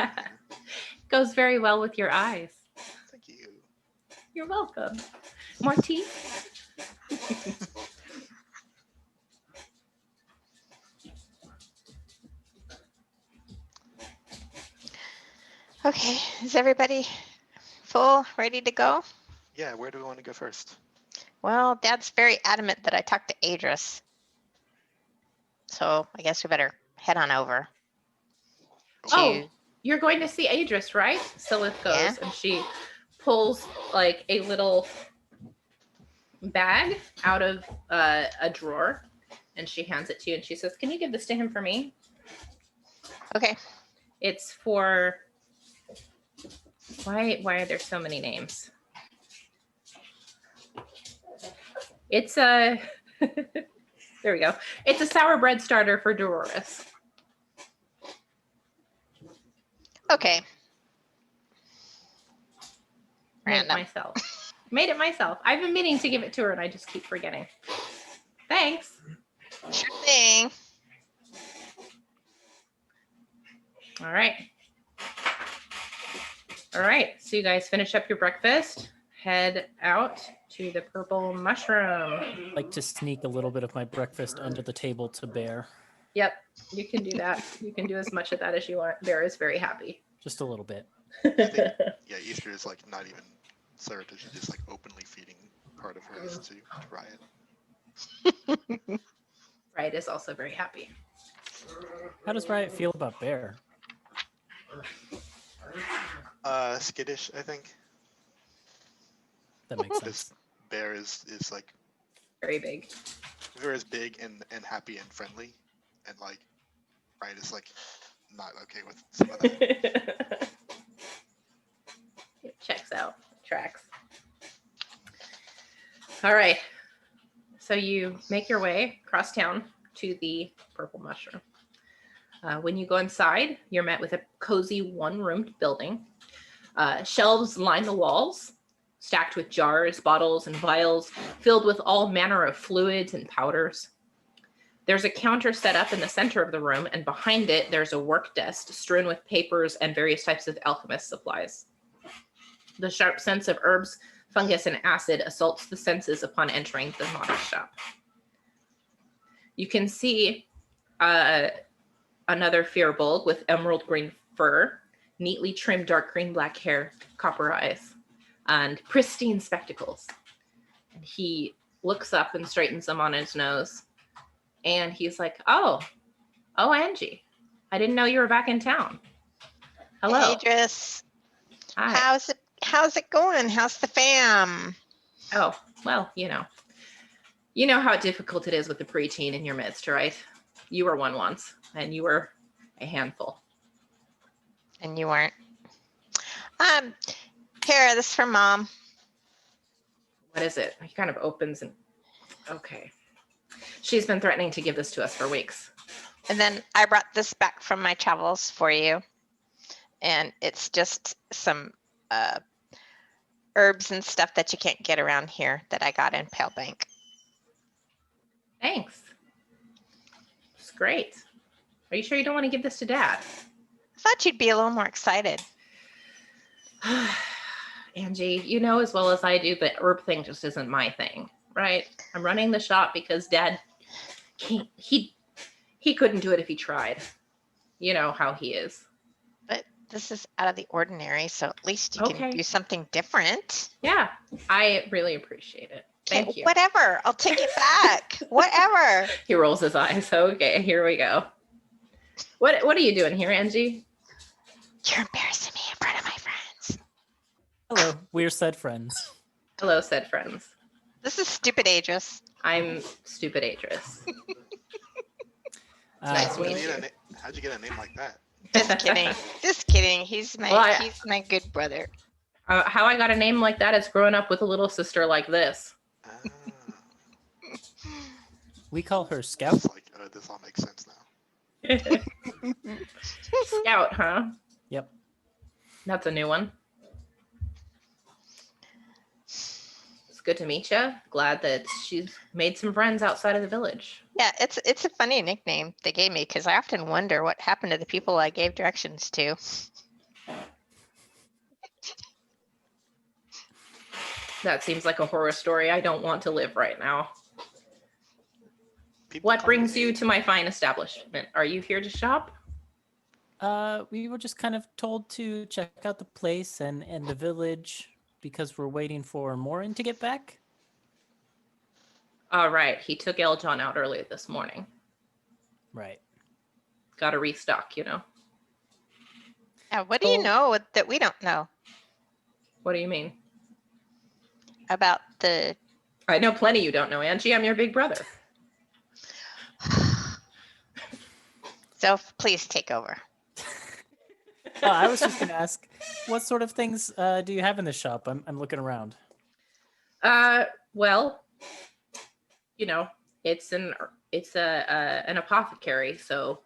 Goes very well with your eyes. Thank you. You're welcome. More tea? Okay, is everybody full, ready to go? Yeah, where do we want to go first? Well, Dad's very adamant that I talk to Adris. So I guess we better head on over. Oh, you're going to see Adris, right? Silith goes Yeah. and she pulls like a little bag out of a drawer and she hands it to you and she says, "Can you give this to him for me? Okay. It's for..." Why are there so many names? It's a there we go. It's a sour bread starter for Dolores. Okay. Made it Random. myself. Made it myself. I've been meaning to give it to her and I just keep forgetting. Thanks. Sure thing. All right. All right. So you guys finish up your breakfast. Head out to the Purple Mushroom. Like to sneak a little bit of my breakfast under the table to Bear. Yep. You can do that. You can do as much of that as you want. Bear is very happy. Just a little bit. Yeah, Easter is like not even served. It's just like openly feeding part of hers to Riot. Riot is also very happy. How does Riot feel about Bear? Skittish, I think. That makes This sense. bear is like Very big. Bear is big and happy and friendly, and like Riot is like not okay with some of that. It checks out. Tracks. All right. So you make your way across town to the Purple Mushroom. When you go inside, you're met with a cozy one-roomed building. Shelves line the walls. There are stacked with jars, bottles, and vials filled with all manner of fluids and powders. There's a counter set up in the center of the room, and behind it, there's a work desk strewn with papers and various types of alchemist supplies. The sharp sense of herbs, fungus, and acid assaults the senses upon entering the modest shop. You can see another firbolg with emerald green fur, neatly trimmed dark green black hair, copper eyes, and pristine spectacles. And he looks up and straightens them on his nose. And he's like, oh, Angie, I didn't know you were back in town. Hello. Idris, Hi. how's it going? How's the fam? Oh, well, you know how difficult it is with the preteen in your midst, right? You were one once, and you were a handful. And you weren't. Here, this is for Mom. What is it? He kind of opens and, okay. She's been threatening to give this to us for weeks. And then I brought this back from my travels for you. And it's just some herbs and stuff that you can't get around here that I got in Pale Bank. Thanks. It's great. Are you sure you don't want to give this to Dad? I thought you'd be a little more excited. Angie, you know as well as I do that herb thing just isn't my thing, right? I'm running the shop because Dad, he couldn't do it if he tried. You know how he is. But this is out of the ordinary, so at least you Okay. can do something different. Yeah, I really appreciate it. Thank you. Whatever. I'll take it back. Whatever. He rolls his eyes. Okay, here we go. What are you doing here, Angie? You're embarrassing me in front of my friends. Hello, we're said friends. Hello, said friends. This is stupid Aegis. I'm stupid Adris. Uh, Nice to How'd meet you you. get a how'd you get a name like that? Just kidding. Just kidding. He's my good brother. How I got a name like that is growing up with a little sister like this. Ah, we call her Scout. it's like, this all makes sense now. Scout, huh? Yep. That's a new one. It's good to meet you. Glad that she's made some friends outside of the village. Yeah, it's a funny nickname they gave me because I often wonder what happened to the people I gave directions to. That seems like a horror story I don't want to live right now. People What call brings me you to my fine establishment? Are you here to shop? We were just kind of told to check out the place and the village because we're waiting for Morin to get back. All right. He took Eljon out early this morning. Right. Got to restock, you know. Yeah, what do you know that we don't know What do you mean? about the? I know plenty you don't know, Angie. I'm your big brother. So please take over. I was just going to ask, what sort of things do you have in the shop? I'm looking around. Well, you know, it's an apothecary, so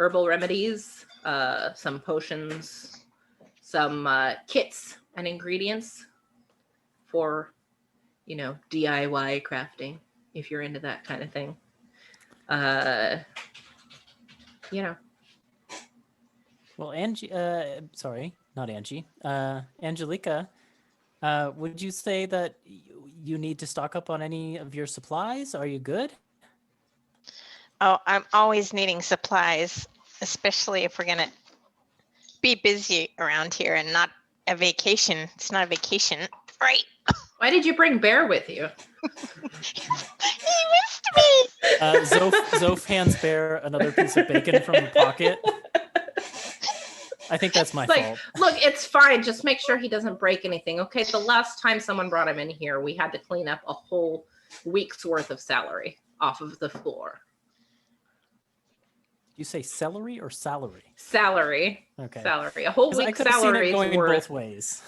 herbal remedies, some potions, some kits and ingredients for, you know, DIY crafting, if you're into that kind of thing. You know. Well, Angie, sorry, not Angie. Angelika, would you say that you need to stock up on any of your supplies? Are you good? Oh, I'm always needing supplies, especially if we're gonna be busy around here and not a vacation. It's not a vacation, right? Why did you bring Bear with you? He missed me. Zoph hands Bear another piece of bacon from the pocket. I think that's my It's like, fault. look, it's fine. Just make sure he doesn't break anything. Okay, the last time someone brought him in here, we had to clean up a whole week's worth of salary off of the floor. You say celery or salary? Salary. Okay. Salary. A whole 'Cause I week's could have seen it salary going worth. both ways.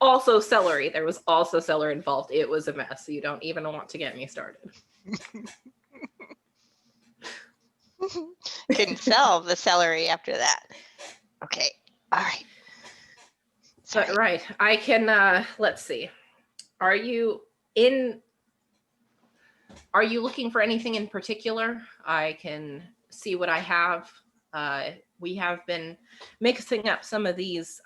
Also celery. There was also celery involved. It was a mess. You don't even want to get me started. Couldn't sell the celery after that. Okay. All right. Sorry. Right. I can let's see. Are you looking for anything in particular? I can see what I have. We have been mixing up some of these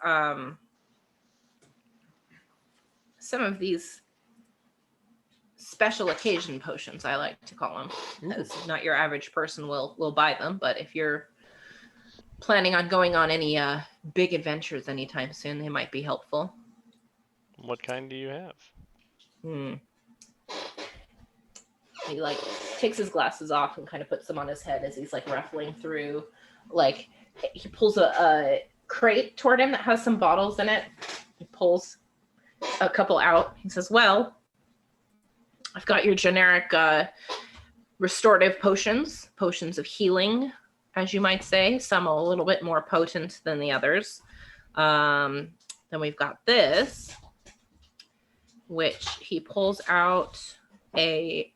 special occasion potions, I like to call them, because not your average person will buy them. But if you're planning on going on any big adventures anytime soon, they might be helpful. What kind do you have? He like takes his glasses off and kind of puts them on his head as he's like ruffling through. Like he pulls a crate toward him that has some bottles in it. He pulls a couple out. He says, well, I've got your generic restorative potions of healing, as you might say. Some a little bit more potent than the others. Then we've got this, which he pulls out a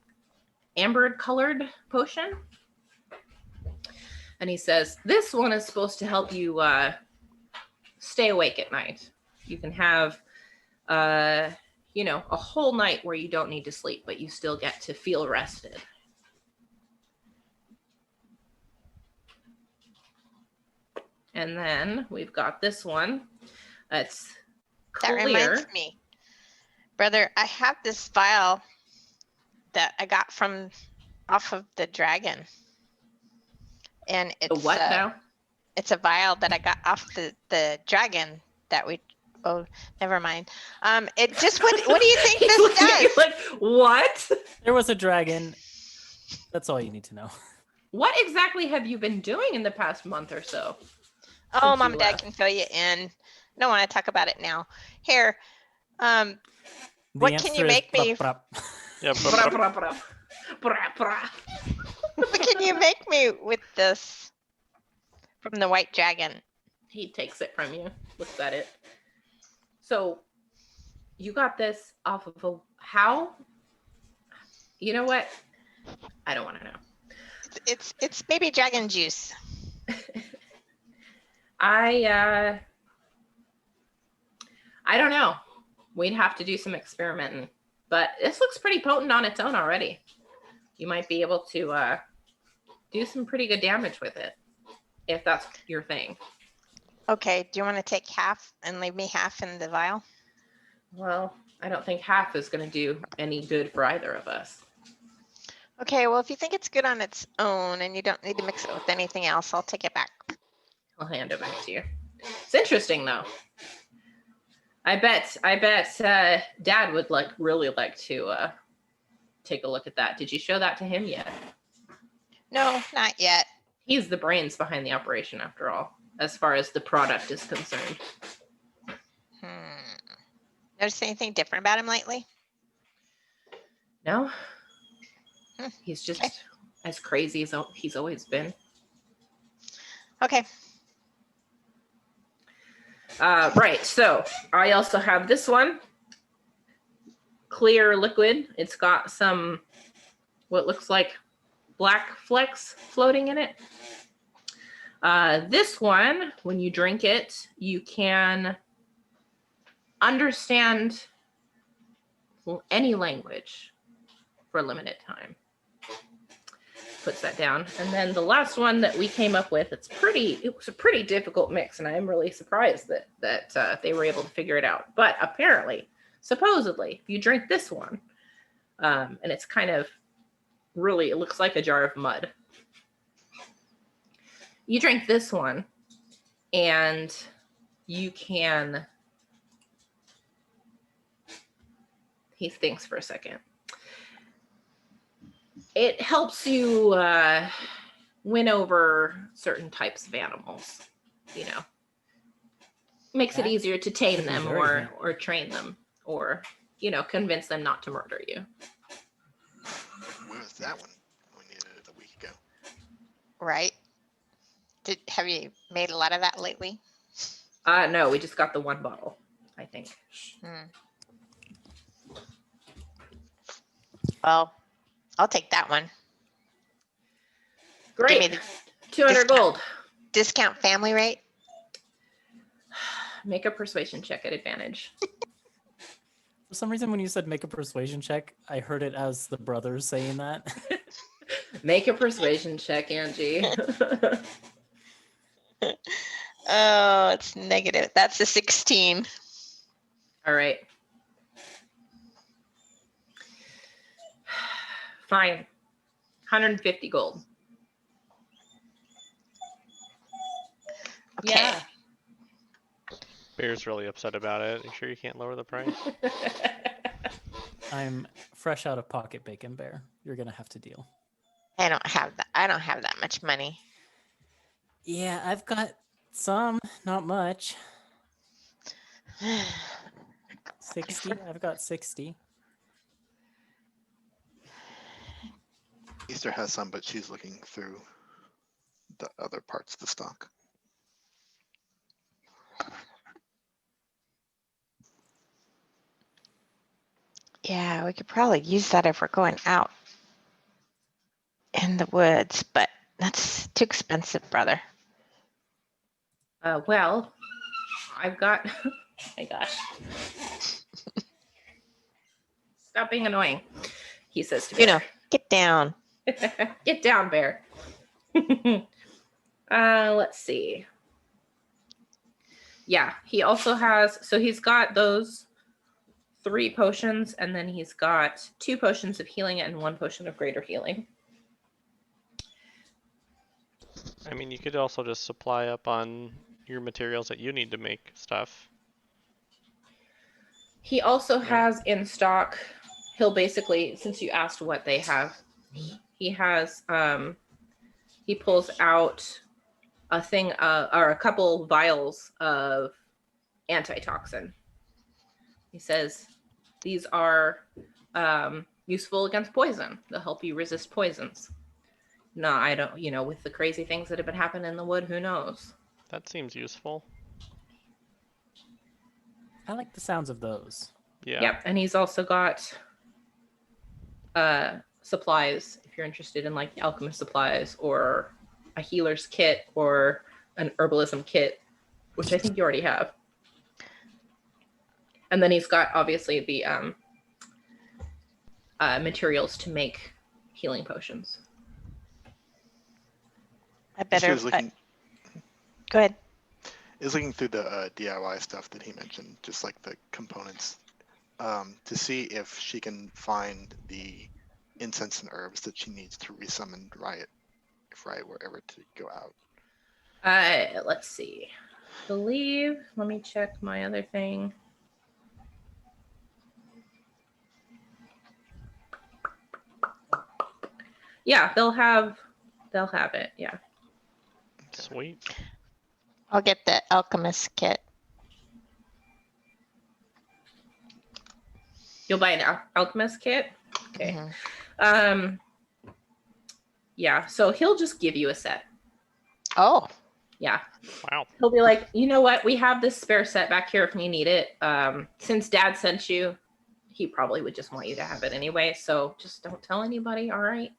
amber colored potion. And he says, this one is supposed to help you stay awake at night. You can have, a whole night where you don't need to sleep, but you still get to feel rested. And then we've got this one. That's clear. That reminds me, brother, I have this vial that I got from off of the dragon. And it's What now? It's a vial that I got off the dragon that we, oh, never mind. It just, what do you think this Looking at you does? like, what? There was a dragon. That's all you need to know. What exactly have you been doing in the past month or so? Oh, since Mom you and Dad left? can fill you in. I don't want to talk about it now. Here, The what can you answer is make me? brup, brup. Yeah, Bra, bra, bra. Bra, bra. What can you make me with this from the white dragon? He takes it from you, looks at it. So you got this off of a how? You know what? I don't want to know. It's baby dragon juice. I don't know. We'd have to do some experimenting, but this looks pretty potent on its own already. You might be able to do some pretty good damage with it, if that's your thing. Okay, do you want to take half and leave me half in the vial? Well, I don't think half is going to do any good for either of us. Okay, well, if you think it's good on its own and you don't need to mix it with anything else, I'll take it back. I'll hand it back to you. It's interesting though. I bet Dad would really like to take a look at that. Did you show that to him yet? No, not yet. He's the brains behind the operation after all, as far as the product is concerned. Notice anything different about him lately? No? Hmm, He's just okay. as crazy as he's always been. Okay. Right, so I also have this one. Clear liquid. It's got some, what looks like black flecks floating in it. This one, when you drink it, you can understand any language for a limited time. Puts that down. And then the last one that we came up with, it was a pretty difficult mix, and I'm really surprised that they were able to figure it out. But apparently, supposedly, if you drink this one, and it's kind of really, it looks like a jar of mud. You drink this one, and you can, he thinks for a second. It helps you win over certain types of animals, Makes it easier to tame could be them very or train them or, convince them not to murder you. Where was that one? We needed it a week ago. Right. Have you made a lot of that lately? No, we just got the one bottle, I think. Well, I'll take that one. Great. me the 200 discount. gold. Discount family rate? Make a persuasion check at advantage. For some reason, when you said make a persuasion check, I heard it as the brothers saying that. Make a persuasion check, Angie. Oh, it's negative. That's a 16. All right. Fine. 150 gold. Okay. Yeah. Bear's really upset about it. You sure you can't lower the price? I'm fresh out of pocket bacon, Bear. You're gonna have to deal. I don't have that. I don't have that much money. Yeah, I've got some, not much. 60. I've got 60. Easter has some, but she's looking through the other parts of the stock. Yeah, we could probably use that if we're going out in the woods, but that's too expensive, brother. Well, I've got. Oh my gosh. Stop being annoying, he says to Bear. You know, get down. Get down, Bear. Let's see. Yeah, he also has, so he's got those 3 potions, and then he's got 2 potions of healing and 1 potion of greater healing. I mean, you could also just supply up on your materials that you need to make stuff. He also Right. has in stock, he'll basically, since you asked what they have, he has, he pulls out a thing, or a couple vials of antitoxin. He says, these are useful against poison. They'll help you resist poisons. No, I don't, with the crazy things that have been happening in the wood, who knows? That seems useful. I like the sounds of those. Yeah. Yep, and he's also got supplies if you're interested in like alchemist supplies or a healer's kit or an herbalism kit, which I think you already have. And then he's got obviously the materials to make healing potions. I Easter better is looking, go ahead. is looking through the DIY stuff that he mentioned, just like the components, to see if she can find the incense and herbs that she needs to resummon Riot, if Riot were ever to go out. Let's see. Let me check my other thing. Yeah, they'll have it. Yeah. Sweet. I'll get the alchemist kit. You'll buy an alchemist kit. Okay. Mhm. Yeah, so he'll just give you a set. Oh, Yeah. Wow. He'll be like, you know what? We have this spare set back here if you need it. Since Dad sent you, he probably would just want you to have it anyway. So just don't tell anybody, all right?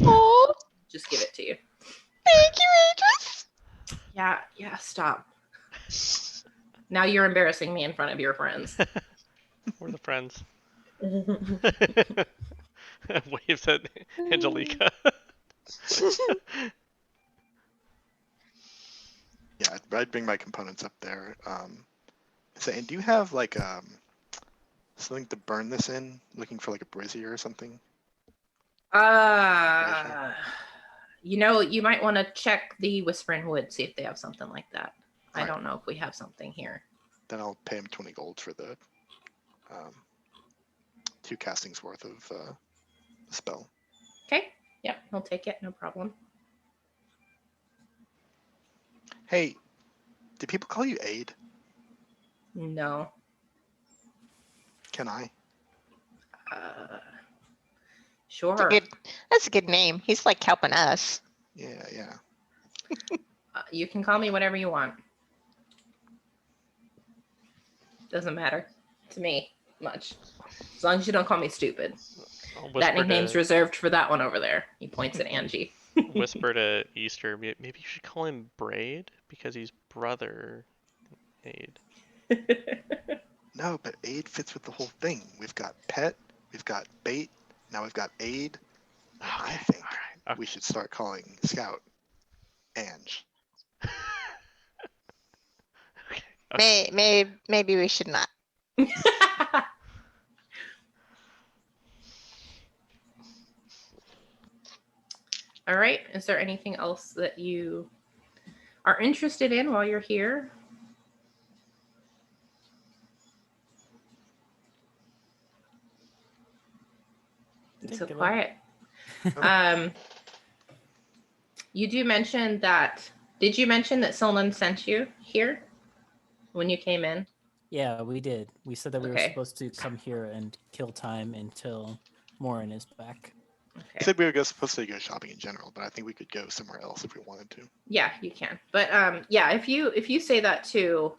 oh, Just give it to you. thank you, Idris. Yeah, stop. Now you're embarrassing me in front of your friends. We're the friends. Waves at Angelika. Yeah, I'd bring my components up there. And do you have like something to burn this in? Looking for like a brazier or something? You might want to check the Whispering Wood, see if they have something like that. I Right. don't know if we have something here. Then I'll pay him 20 gold for the 2 castings worth of the spell. Okay. Yep, he'll take it, no problem. Hey, do people call you Aid? No. Can I? Sure. That's a good name. He's like helping us. Yeah. You can call me whatever you want. Doesn't matter to me much. As long as you don't call me stupid. I'll That whisper nickname's to, reserved for that one over there. He points at Angie. whisper to Easter. Maybe you should call him Braid because he's brother. Aid. No, but aid fits with the whole thing. We've got pet, we've got bait, now we've got aid. I think Alright. we should start calling Scout Ange. Okay. Maybe we should not. All right. Is there anything else that you are interested in while you're here? It's so Think of it. quiet. You do mention that. Did you mention that someone sent you here when you came in? Yeah, we did. We said that we were Okay. supposed to come here and kill time until Morin is back. He Okay. said we were supposed to go shopping in general, but I think we could go somewhere else if we wanted to. Yeah, you can. But yeah, if you say that to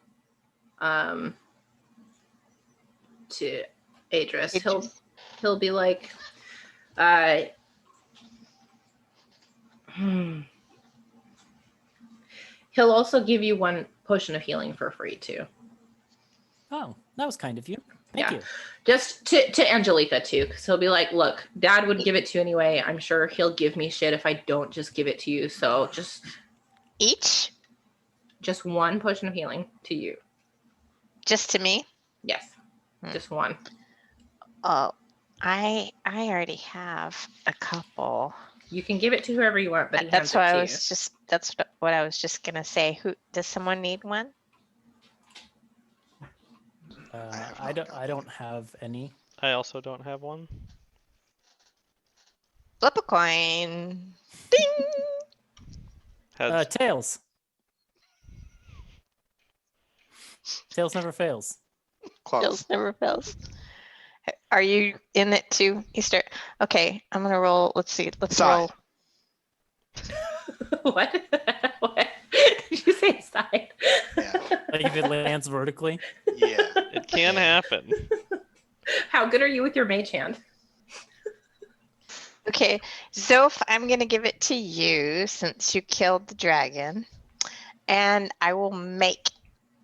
Adris, he'll be like, he'll also give you one potion of healing for free too. Oh, that was kind of you. Thank Yeah. you. Just to Angelika too, because he'll be like, look, Dad would give it to you anyway. I'm sure he'll give me shit if I don't just give it to you. So Each? just one potion of healing to you. Just to me? Yes, Hmm. just one. Oh, I already have a couple. You can give it to whoever you want, but he hands That's it what to I you. was just. That's what I was just gonna say. Who does someone need one? have I not don't. got I don't have any. I also don't have one. Flip a coin. Ding. Heads. Tails. Tails never fails. Claws. Fails never fails. Are you in it too, Easter? Okay, I'm gonna roll. Let's see. Let's Side. roll. What? What? Did you say side? Yeah. Like if it lands vertically. Yeah. It can Yeah. happen. How good are you with your mage hand? Okay, Zoph, I'm gonna give it to you since you killed the dragon, and I will make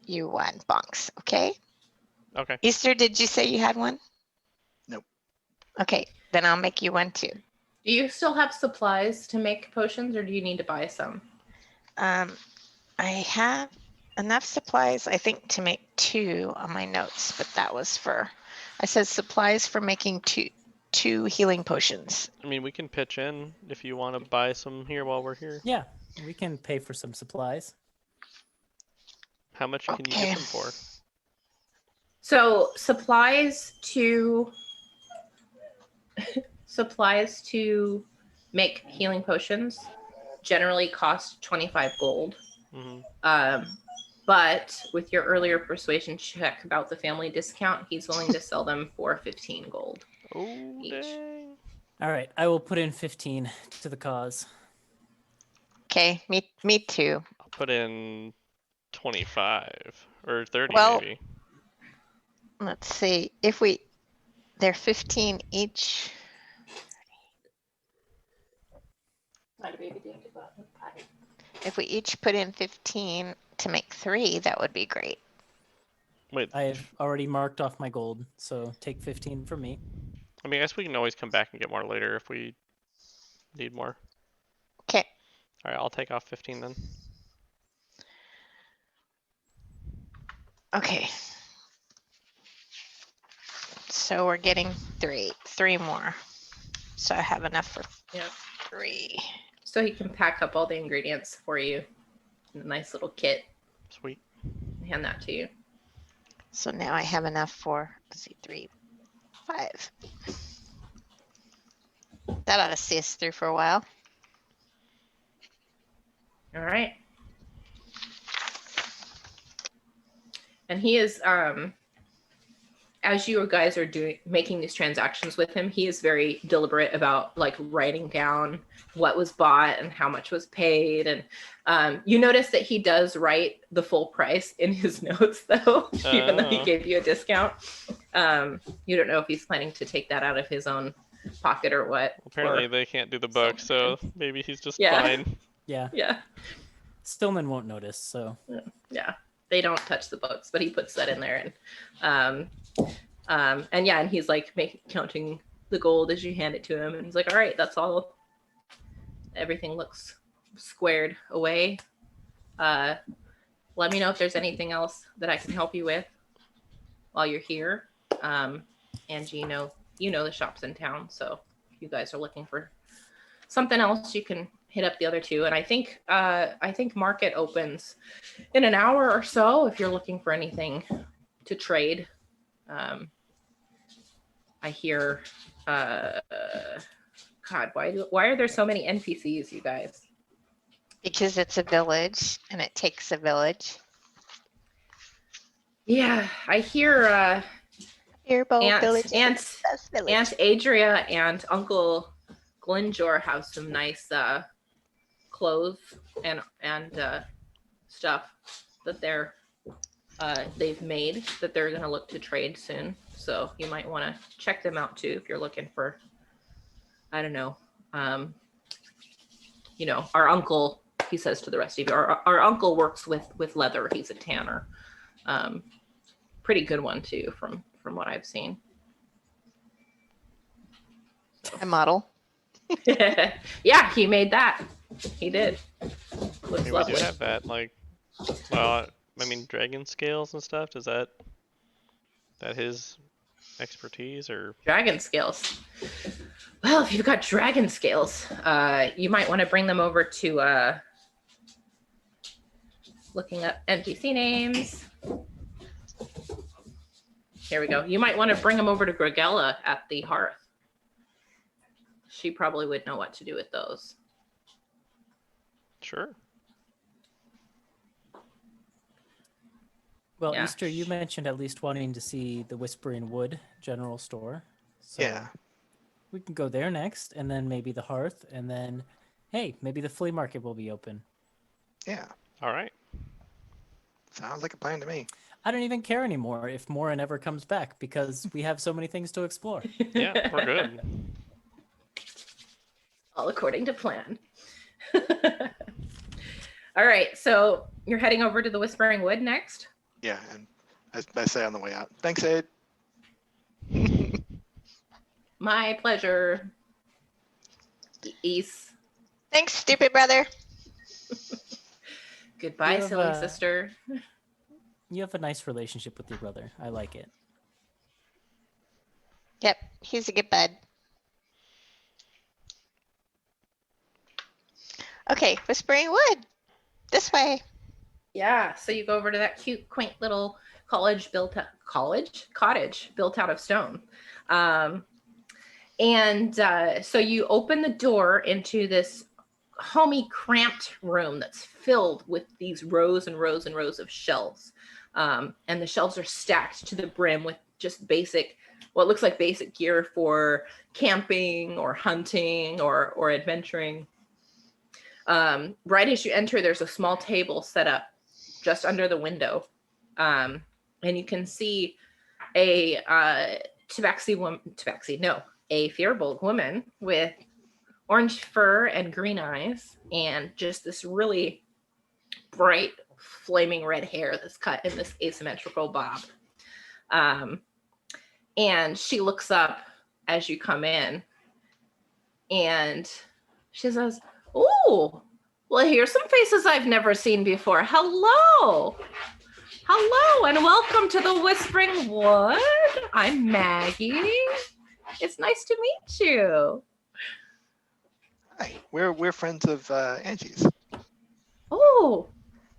you one, Bonks. Okay. Okay. Easter, did you say you had one? Nope. Okay, then I'll make you one too. Do you still have supplies to make potions, or do you need to buy some? I have enough supplies, I think, to make 2 on my notes, but that was for, I said supplies for making two healing potions. I mean, we can pitch in if you want to buy some here while we're here. Yeah, we can pay for some supplies. How much can you Okay. get them for? So supplies to make healing potions generally cost 25 gold. Mm-hmm. But with your earlier persuasion check about the family discount, he's willing to sell them for 15 gold. Oh, Each. dang. All right, I will put in 15 to the cause. Okay, me too. I'll put in 25 or 30 Well- maybe. Let's see, they're 15 each. If we each put in 15 to make 3, that would be great. Wait, I've already marked off my gold, so take 15 from me. I mean, I guess we can always come back and get more later if we need more. Okay, All right, I'll take off 15 then. okay. So we're getting 3 more. So I have enough for Yep. 3. So he can pack up all the ingredients for you in a nice little kit Sweet. and hand that to you. So now I have enough for, let's see, 3, 5. That ought to see us through for a while. All right. And he is, as you guys are making these transactions with him, he is very deliberate about like writing down what was bought and how much was paid. And you notice that he does write the full price in his notes though, even though he Oh. gave you a discount. You don't know if he's planning to take that out of his own pocket or what. Apparently or- they can't do the book, so maybe he's just Yeah. fine. Yeah, Yeah. Stillman won't notice, so Yeah. they don't touch the books, but he puts that in there. And he's like counting the gold as you hand it to him. And he's like, all right, that's all. Everything looks squared away. Let me know if there's anything else that I can help you with while you're here. Angie, you know the shops in town, so if you guys are looking for something else, you can hit up the other two. And I think market opens in an hour or so if you're looking for anything to trade. I hear God, why are there so many NPCs, you guys? Because it's a village and it takes a village. Yeah, I hear Earbow village is the best village. Aunt Adria and Uncle Glenjor have some nice clothes and stuff that they've made that they're gonna look to trade soon. So you might want to check them out too if you're looking for, I don't know, our uncle. He says to the rest of you, our uncle works with leather. He's a tanner. Pretty good one too, from what I've seen. A model. Yeah, he made that. He did. Looks We lovely. do have that, well, I mean, dragon scales and stuff. Is that his expertise or? Dragon scales. Well, if you've got dragon scales, you might want to bring them over to looking up NPC names. Here we go. You might want to bring them over to Gregella at the Hearth. She probably would know what to do with those. Sure. Well, Yeah. Easter, you mentioned at least wanting to see the Whispering Wood general store. So Yeah. we can go there next, and then maybe the Hearth, and then, hey, maybe the flea market will be open. Yeah. All right. Sounds like a plan to me. I don't even care anymore if Morin ever comes back because we have so many things to explore. Yeah, we're good. All according to plan. All right, so you're heading over to the Whispering Wood next? Yeah, and as I say on the way out, thanks, Aid. My pleasure. East. Thanks, stupid brother. Goodbye, You have, silly sister. You have a nice relationship with your brother. I like it. Yep, he's a good bud. Okay, Whispering Wood. This way. Yeah, so you go over to that cute, quaint little cottage built out of stone. So you open the door into this homey, cramped room that's filled with these rows and rows and rows of shelves. And the shelves are stacked to the brim with just what looks like basic gear for camping or hunting or adventuring. Right as you enter, there's a small table set up just under the window. And you can see a Firbolg woman with orange fur and green eyes and just this really bright flaming red hair that's cut in this asymmetrical bob. And she looks up as you come in and she says, "Oh, well, here's some faces I've never seen before. Hello, and welcome to the Whispering Wood. I'm Maggie. It's nice to meet you." Hi, we're friends of Angie's. Oh,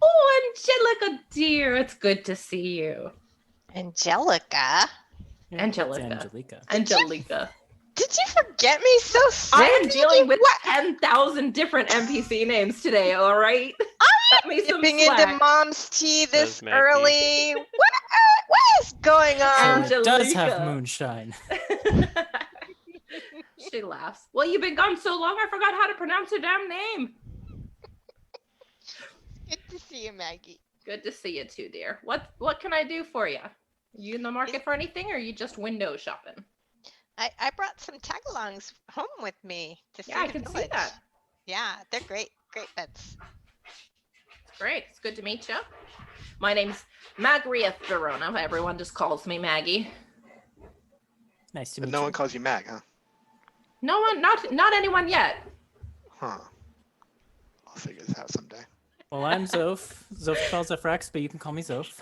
Angelika, dear, it's good to see you. Angelika. Yeah, Angelika. it's Angelika. Angelika. Did you forget me so soon? I am dealing with What? 10,000 different NPC names today, all right? Cut me some Dipping into slack. mom's tea this Says Maggie. early. What is going on? So it does have Angelika. moonshine. She laughs. Well, you've been gone so long, I forgot how to pronounce your damn name. Good to see you, Maggie. Good to see you too, dear. What can I do for you? You in the market for anything, or are you just window shopping? I brought some tagalongs home with me to see Yeah, I the can see village. that. Yeah, they're great beds. Great. It's good to meet you. My name's Magria Verona. Everyone just calls me Maggie. Nice to But meet no you. one calls you Mag, huh? No one, not anyone yet. Huh. I'll figure this out someday. Well, I'm Zoph. Zoph calls Efrax, but you can call me Zoph.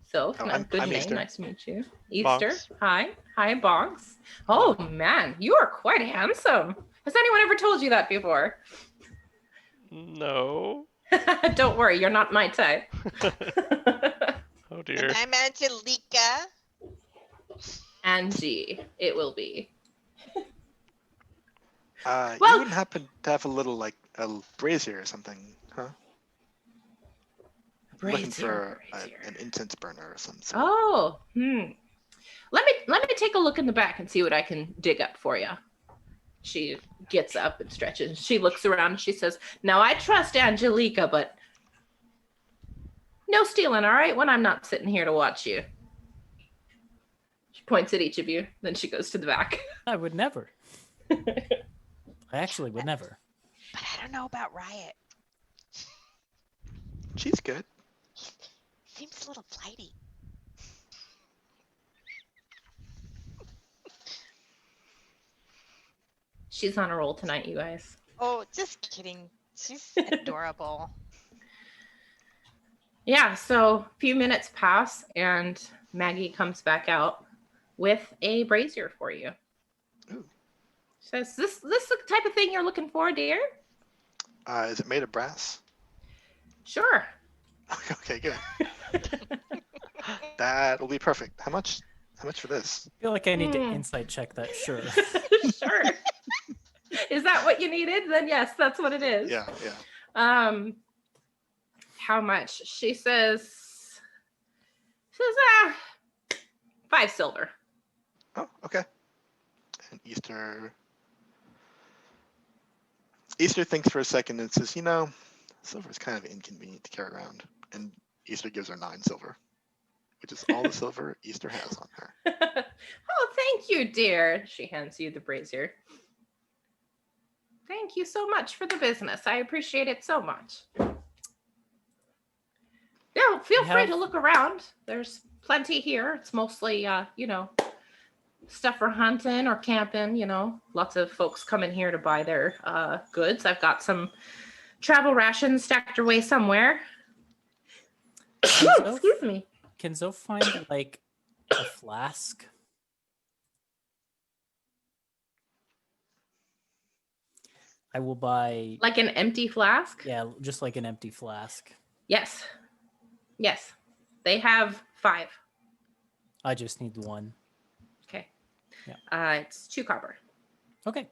So, Oh, good I'm name. Easter. Nice to meet you. Easter. Bonks. Hi. Hi, Bonks. Oh, man. You are quite handsome. Has anyone ever told you that before? No. Don't worry. You're not my type. Oh dear. And I'm Angelika. Angie, it will be. You Well- wouldn't happen to have a little, like, a brazier or something, huh? Looking for an incense burner or some sort. Oh, Let me take a look in the back and see what I can dig up for you. She gets up and stretches. She looks around and she says, "Now I trust Angelika, but no stealing, all right? When I'm not sitting here to watch you." She points at each of you. Then she goes to the back. I would never. I actually would never. But I don't know about Riot. She's good. Seems a little flighty. She's on a roll tonight, you guys. Oh, just kidding. She's adorable. Yeah, so a few minutes pass and Maggie comes back out with a brazier for you. Ooh. Says, this the type of thing you're looking for, dear? Is it made of brass? Sure. Okay, good. That'll be perfect. How much for this? I feel like I need to insight check that. Sure. Sure. Is that what you needed? Then yes, that's what it is. Yeah. How much? She says 5 silver. Oh, okay. And Easter thinks for a second and says, silver is kind of inconvenient to carry around. And Easter gives her 9 silver, which is all the silver Easter has on her. Oh, thank you, dear. She hands you the brazier. Thank you so much for the business. I appreciate it so much. Yeah, feel free to look around. There's plenty here. It's mostly, stuff for hunting or camping, Lots of folks come in here to buy their goods. I've got some travel rations stacked away somewhere. Excuse me. Can Zoph find like a flask? I will buy. Like an empty flask? Yeah, just like an empty flask. Yes. Yes. They have 5. I just need 1. Okay. Yeah. It's 2 copper. Okay.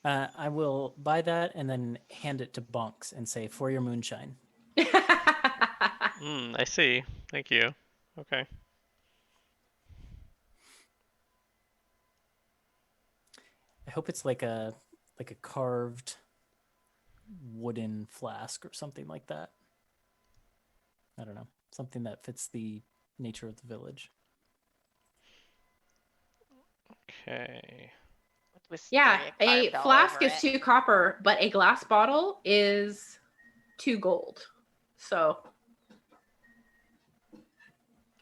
I will buy that and then hand it to Bonks and say, "For your moonshine." I see. Thank you. Okay. I hope it's like a carved wooden flask or something like that. I don't know. Something that fits the nature of the village. Okay. Yeah, Wisteria a carved all flask over is it. 2 copper, but a glass bottle is 2 gold. So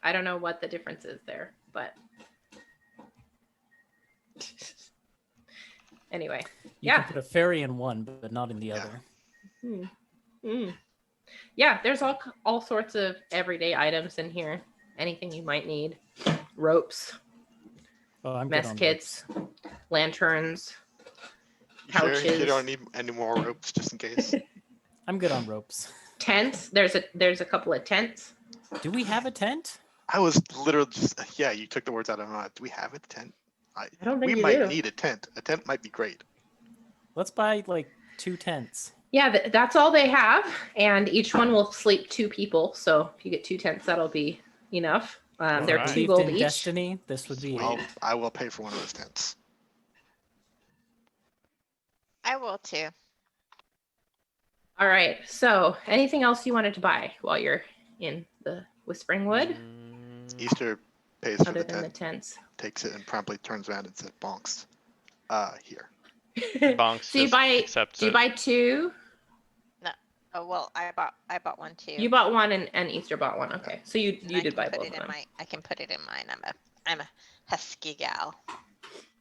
I don't know what the difference is there, but anyway. You can put a fairy in one, but not in the other. Yeah, there's all sorts of everyday items in here. Anything you might need. Ropes, Oh, I'm mess good on kits, lanterns, You sure pouches. you don't need any more ropes just in case? I'm good on ropes. Tents. There's a couple of tents. Do we have a tent? I was literally just, you took the words out of my mouth. Do we have a tent? I don't think We you might do. need a tent. A tent might be great. Let's buy like 2 tents. Yeah, that's all they have, and each one will sleep 2 people. So if you get 2 tents, that'll be enough. They're Alright. 2 Believed gold in each. destiny, this would be it. I will pay for one of those tents. I will too. All right. So anything else you wanted to buy while you're in the Whispering Wood, Easter pays for other the than the tent, tents? takes it, and promptly turns around and says, "Bonks, here." Bonks So you just buy? accepts Do you it. buy 2? Oh, Oh well, I bought one too. You bought one and Easter bought one. Okay, so you And I did can buy put both it of in them. I can put it in mine. I'm a husky gal.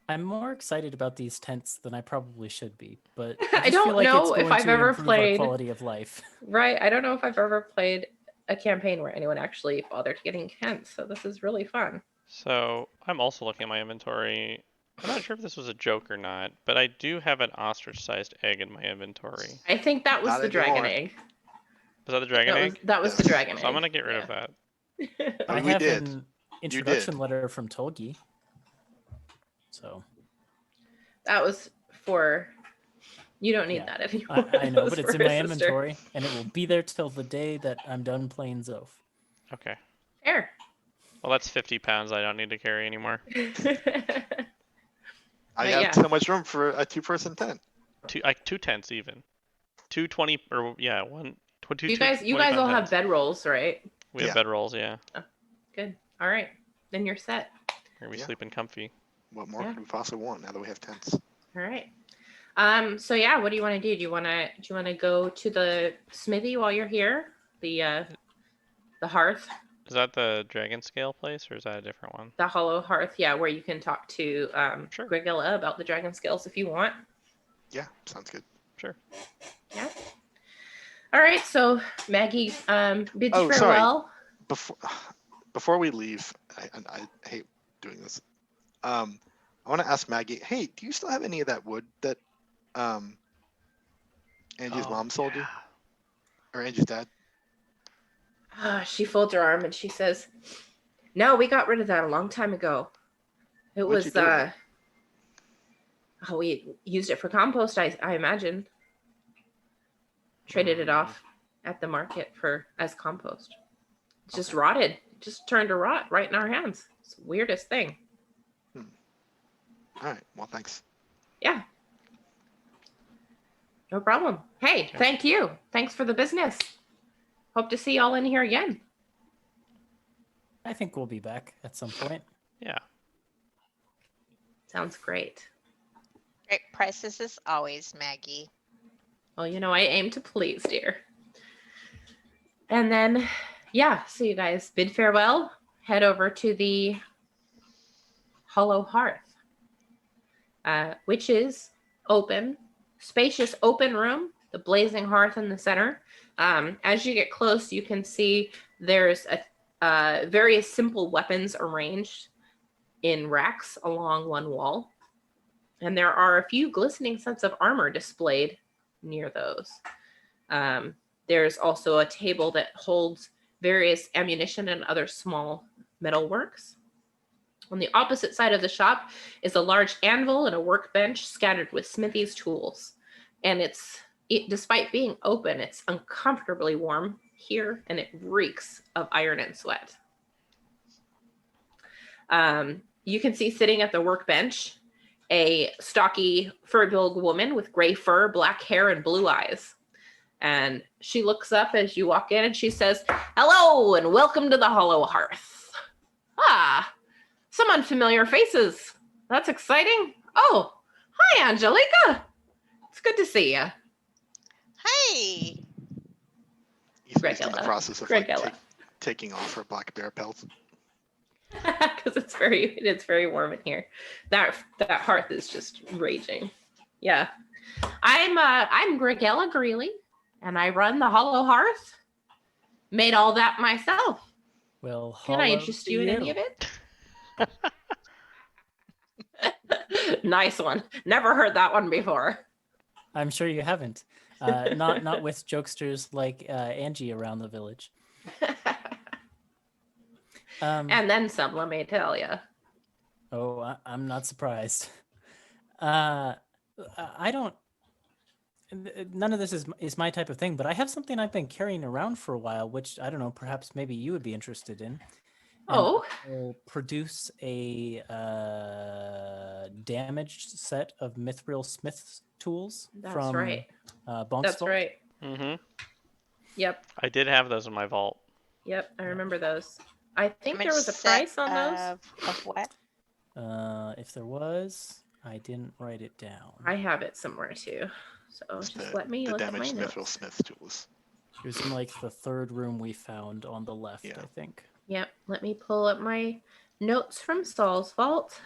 I'm more excited about these tents than I probably should be, but I I just don't feel like know it's if going I've to ever improve our played- quality of life. Right. I don't know if I've ever played a campaign where anyone actually bothered getting tents. So this is really fun. So I'm also looking at my inventory. I'm not sure if this was a joke or not, but I do have an ostrich-sized egg in my inventory. I think that was Not the dragon anymore. egg. Was that the dragon egg? That was the Yes. dragon egg. So I'm gonna get rid of that. I I mean, we have did. an introduction did. letter from Tolgi. So That was for. You don't need Yeah. that anymore. I know, That was but it's for in my her sister. inventory, and it will be there till the day that I'm done playing Zoph. Okay. Fair. Well, that's 50 pounds I don't need to carry anymore. I But have yeah. so much room for a 2-person tent. Two tents even. 220 or yeah, one. Two. you guys 20-pound all have tents. bedrolls, right? We have Yeah. bedrolls, yeah. Good. All right. Then you're set. We're gonna be Yeah. sleeping comfy. What more Yeah. could we possibly want now that we have tents? All right. So yeah, what do you want to do? Do you want to go to the smithy while you're here? The Hearth, Is that the dragon scale place or is that a different one? the Hollow Hearth, yeah, where you can talk to Sure. Gregilla about the dragon scales if you want. Yeah, sounds good. Sure. Yeah. All right, so Maggie bids you Oh, sorry. farewell. Before we leave, I hate doing this. I want to ask Maggie. Hey, do you still have any of that wood that Angie's Oh, mom sold you, yeah. or Angie's dad? She folds her arm and she says, "No, we got rid of that a long time ago. It What'd you was do with it? we used it for compost. I imagine. Traded it off at the market as compost. It's just rotted. It just turned to rot right in our hands. It's the weirdest thing. All right. Well, thanks. Yeah. No problem. Hey, Okay. thank you. Thanks for the business. Hope to see y'all in here again. I think we'll be back at some point. Yeah. Sounds great. Great prices as always, Maggie. Well, I aim to please, dear. And then, yeah, so you guys bid farewell, head over to the Hollow Hearth, which is open, spacious open room, the blazing hearth in the center. As you get close, you can see there's various simple weapons arranged in racks along one wall. And there are a few glistening sets of armor displayed near those. There's also a table that holds various ammunition and other small metalworks. On the opposite side of the shop is a large anvil and a workbench scattered with smithy's tools. And despite being open, it's uncomfortably warm here, and it reeks of iron and sweat. You can see sitting at the workbench a stocky, fur-billed woman with gray fur, black hair, and blue eyes. And she looks up as you walk in and she says, "Hello, and welcome to the Hollow Hearth. Ah, some unfamiliar faces. That's exciting. Oh, hi, Angelika. It's good to see you." Hey, He's in the Gregilla. process of Gregilla. taking off her black bear pelt. Because it's very warm in here. That hearth is just raging. Yeah. I'm Gregilla Greeley, and I run the Hollow Hearth. Made all that myself. Well, Can I hollow interest to you in any of it? Nice one. Never heard that one before. I'm sure you haven't. Not with jokesters like Angie around the village. And then some, let me tell you. Oh, I'm not surprised. I don't. None of this is my type of thing, but I have something I've been carrying around for a while, which I don't know. Perhaps maybe you would be interested in. And Oh. I'll produce a damaged set of Mithril Smith's tools That's from right. Bonk's That's Vault. right. Mm-hmm. Yep. I did have those in my vault. Yep. I remember those. I think there Damage was a set price on those. Of what? If there was, I didn't write it down. I have it somewhere too. So It's just the let me look at my damaged notes. Mithril Smith tools. It was in like the third room we found on the left, Yeah. I think. Yep. Let me pull up my notes from Saul's Vault.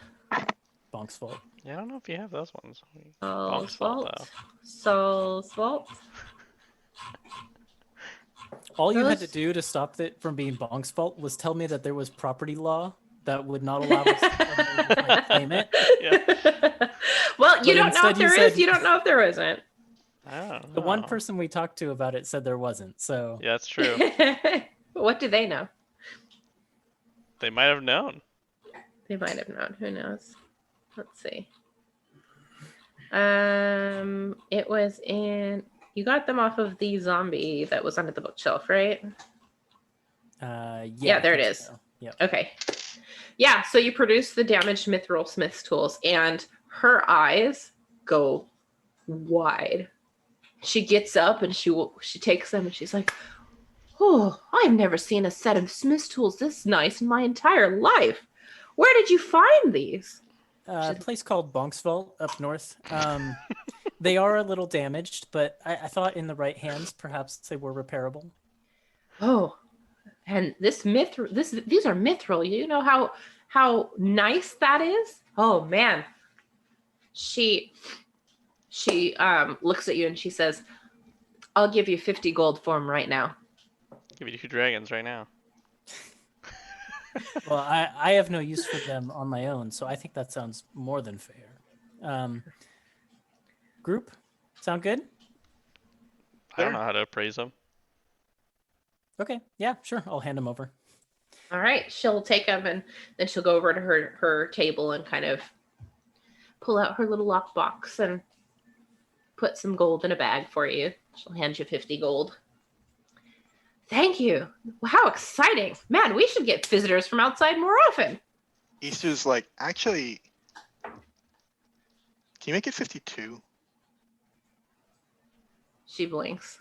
Bonk's fault. Yeah, I don't know if you have those ones. Saul's Bonk's fault, Vault. Saul's Vault. All you had to Those- do to stop it from being Bonk's fault was tell me that there was property law that would not allow us to like, claim it. Well, you But don't know instead if you there is. said- You don't know if there isn't. I don't The one know. person we talked to about it said there wasn't. So Yeah, that's true. What do they know? They might have known. They might have known. Who knows? Let's see. It was in. You got them off of the zombie that was under the bookshelf, right? yeah, I there it think is. so. Yep. Okay. Yeah, so you produce the damaged mithril smith's tools, and her eyes go wide. She gets up and she takes them and she's like, "Oh, I've never seen a set of smith's tools this nice in my entire life. Where did you find these?" A place called Bonk's Vault up north. They are a little damaged, but I thought in the right hands, perhaps they were repairable. Oh, and these are mithril. You know how nice that is? Oh man. She looks at you and she says, "I'll give you 50 gold for them right now." Give you 2 dragons right now. Well, I have no use for them on my own, so I think that sounds more than fair. Group, sound good? I don't Yeah. know how to appraise them. Okay, yeah, sure. I'll hand them over. All right, she'll take them and then she'll go over to her table and kind of pull out her little lockbox and put some gold in a bag for you. She'll hand you 50 gold. Thank you. How exciting. Man, we should get visitors from outside more often. Easter's like, actually, can you make it 52? She blinks.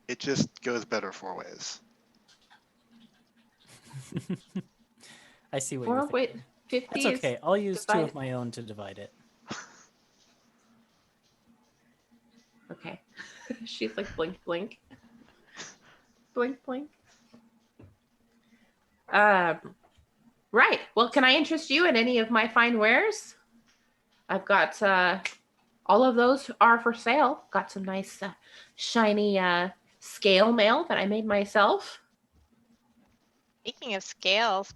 It just goes better 4 ways. I see what Or you're wait, thinking. 50 That's is okay. I'll use 2 of divide- my own to divide it. Okay. She's like blink, blink. Blink, blink. Right. Well, can I interest you in any of my fine wares? I've got all of those are for sale. Got some nice shiny scale mail that I made myself. Speaking of scales,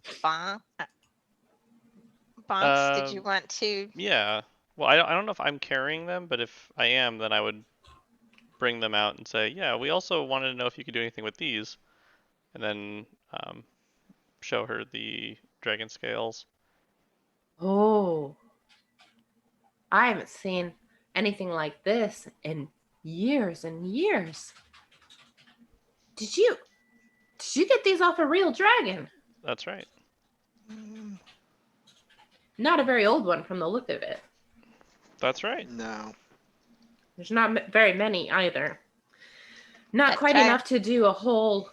Bonks, did you want to? Yeah. Well, I don't know if I'm carrying them, but if I am, then I would bring them out and say, yeah, we also wanted to know if you could do anything with these. And then show her the dragon scales. Oh, I haven't seen anything like this in years and years. Did you get these off a real dragon? That's right. Not a very old one from the look of it. That's right. No. There's not very many either. Not That quite dragon- enough to do a whole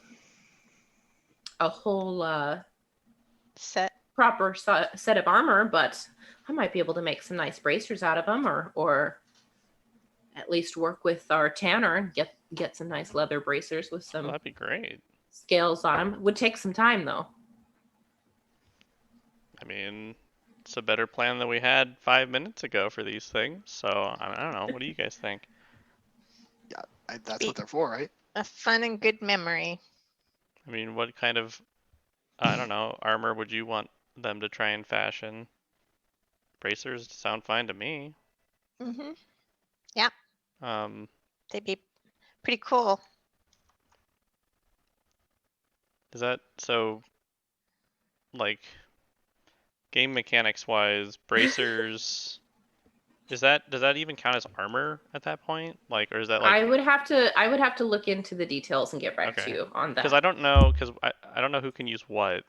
Set. proper set of armor, but I might be able to make some nice bracers out of them, or at least work with our tanner and get some nice leather bracers with Oh, some that'd be great. scales on them. Would take some time though. I mean, it's a better plan than we had 5 minutes ago for these things. So I don't know. What do you guys think? That's what they're for, right? A fun and good memory. I mean, what kind of, I don't know, armor would you want them to try and fashion? Bracers sound fine to me. Mm-hmm. Um, They'd be pretty cool. is that so? Like, game mechanics wise, bracers. Does that even count as armor at that point? Like, or is that like? I would have to look into the details and get back to Okay. you on that. Because I don't know. Because I don't know who can use what.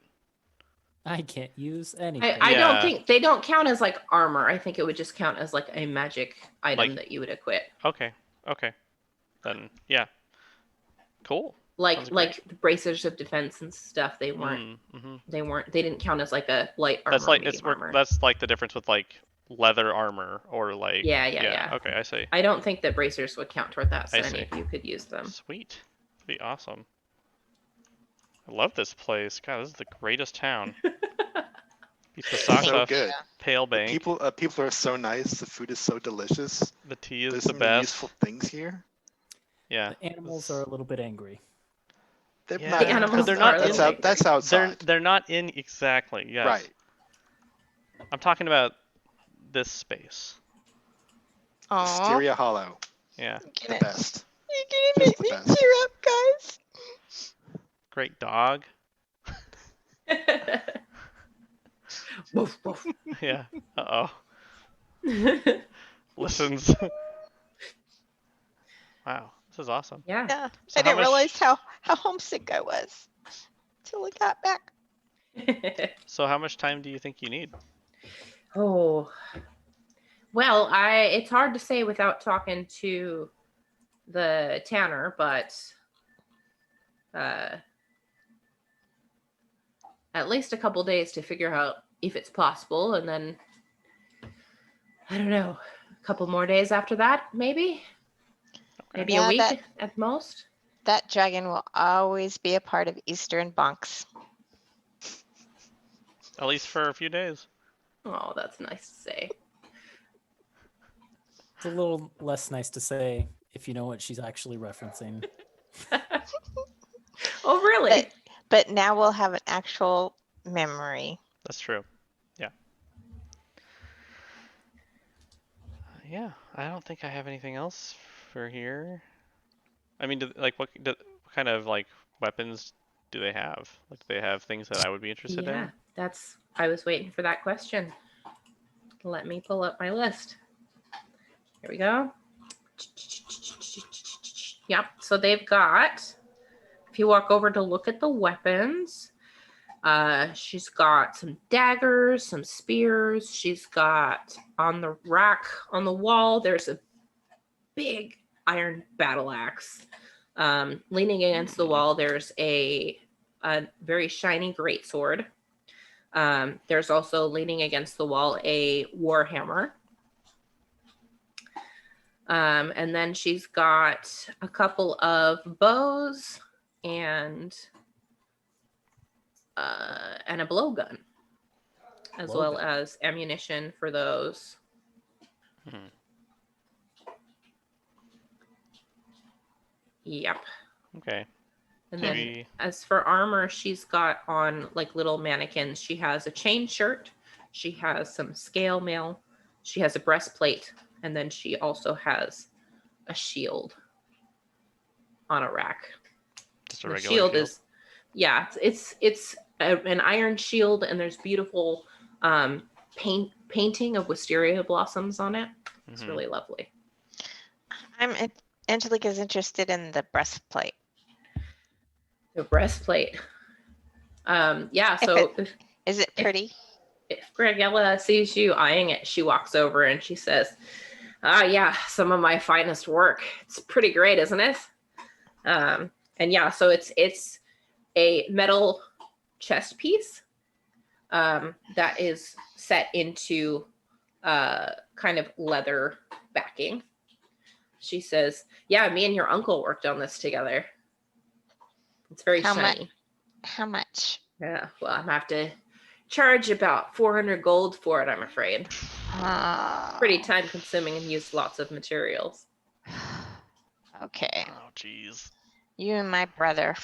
I can't use anything. I don't Yeah. think they don't count as like armor. I think it would just count as like a magic item Like- that you would equip. Okay. Then yeah. Cool. Like Sounds great. the bracers of defense and stuff. They weren't. Mm-hmm. They didn't count as like a light armor. That's like medium armor. that's like the difference with like leather armor or like. Yeah. Okay, I see. I don't think that bracers would count toward that, so I any see. of you could use them. Sweet. That'd be awesome. I love this place. God, this is the greatest town. Pizza So Sasha, good. Pale The Bank. people are so nice. The food is so delicious. The tea is There's the so many best. useful things here. Yeah. The animals are a little bit angry. They're Yeah, not The in- animals but they're not are a that's little out. That's angry. outside. They're not in exactly. Yes. Right. I'm talking about this space. Aw, Wisteria Hollow, Yeah. the best. you're gonna Just make the me best. tear up, guys. Great dog. Woof, woof. Yeah. Uh oh. Listens. Wow. This is awesome. Yeah. Yeah, So I how didn't much- realize how homesick I was till I got back. So how much time do you think you need? Oh. Well, it's hard to say without talking to the tanner, but at least a couple days to figure out if it's possible, and then I don't know, a couple more days after that, maybe a Yeah, week at most. That dragon will always be a part of Eastern bunks. At least for a few days. Oh, that's nice to say. It's a little less nice to say if you know what she's actually referencing. Oh, really? But now we'll have an actual memory. That's true. Yeah. Yeah. I don't think I have anything else for here. I mean, what kind of like weapons do they have? Like, do they have things that I would be interested Yeah, in? I was waiting for that question. Let me pull up my list. Here we go. Yep. So they've got, if you walk over to look at the weapons, she's got some daggers, some spears. She's got on the rack on the wall, there's a big iron battle axe. Leaning against the wall, there's a very shiny greatsword. There's also leaning against the wall a warhammer. And then she's got a couple of bows and a blowgun, as well Blowgun. as ammunition for those. Hmm. Yep. Okay. And Can then we- as for armor, she's got on like little mannequins. She has a chain shirt, she has some scale mail, she has a breastplate, and then she also has a shield on a rack. Just a The regular shield is, yeah, it's an iron shield, and there's beautiful painting of wisteria blossoms on it. It's Mhm. really lovely. Angelika's interested in the breastplate. The breastplate. Yeah, so Is it pretty? if Gregella sees you eyeing it, she walks over and she says, yeah, some of my finest work. It's pretty great, isn't it? And yeah, so it's a metal chest piece that is set into kind of leather backing. She says, yeah, me and your uncle worked on this together. It's very How shiny. How much? Yeah, well, I'm gonna have to charge about 400 gold for it, I'm afraid. Pretty time consuming and used lots of materials. Okay. Oh, jeez. You and my brother.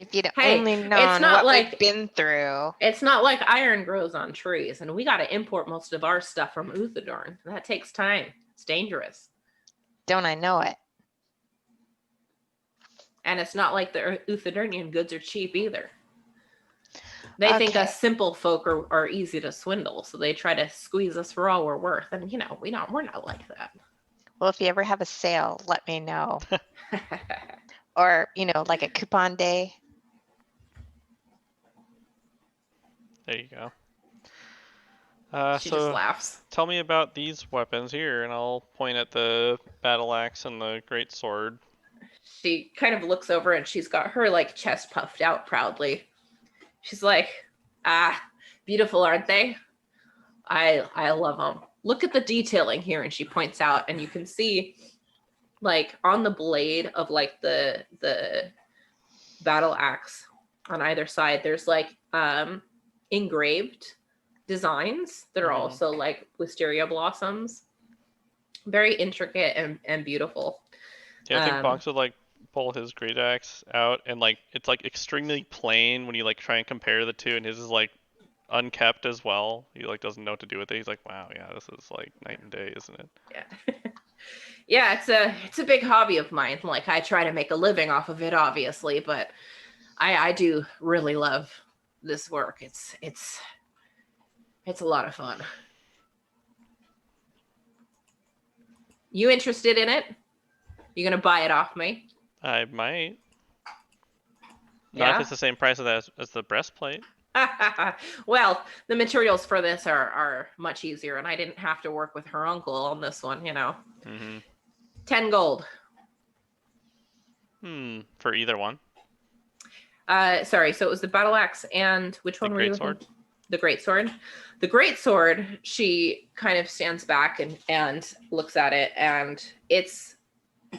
If you'd Hey, only it's known not what like- we've been through. It's not like iron grows on trees, and we got to import most of our stuff from Uthadorn. That takes time. It's dangerous. Don't I know it? And it's not like the Uthadornian goods are cheap either. They think Okay. us simple folk are easy to swindle, so they try to squeeze us for all we're worth. And we're not like that. Well, if you ever have a sale, let me know. Or, like a coupon day. There you go. She just So laughs. tell me about these weapons here, and I'll point at the battle axe and the great sword. She kind of looks over and she's got her like chest puffed out proudly. She's like, Beautiful, aren't they? I love them. Look at the detailing here. And she points out, and you can see like on the blade of like the battle axe on either side, there's like engraved designs that are also like wisteria blossoms. Very intricate and beautiful. Yeah, I think Box would like pull his great axe out, and like it's like extremely plain when you like try and compare the two, and his is like unkept as well. He like doesn't know what to do with it. He's like, wow, yeah, this is like night and day, isn't it? Yeah. Yeah, it's a big hobby of mine. Like I try to make a living off of it, obviously, but I do really love this work. It's a lot of fun. You interested in it? You gonna buy it off me? I might. Not Yeah? if it's the same price as the breastplate. Well, the materials for this are much easier, and I didn't have to work with her uncle on this one, 10 gold. For either one. Sorry, so it was the battle axe and which one were you looking? Greatsword. The greatsword. The greatsword, she kind of stands back and looks at it, and it's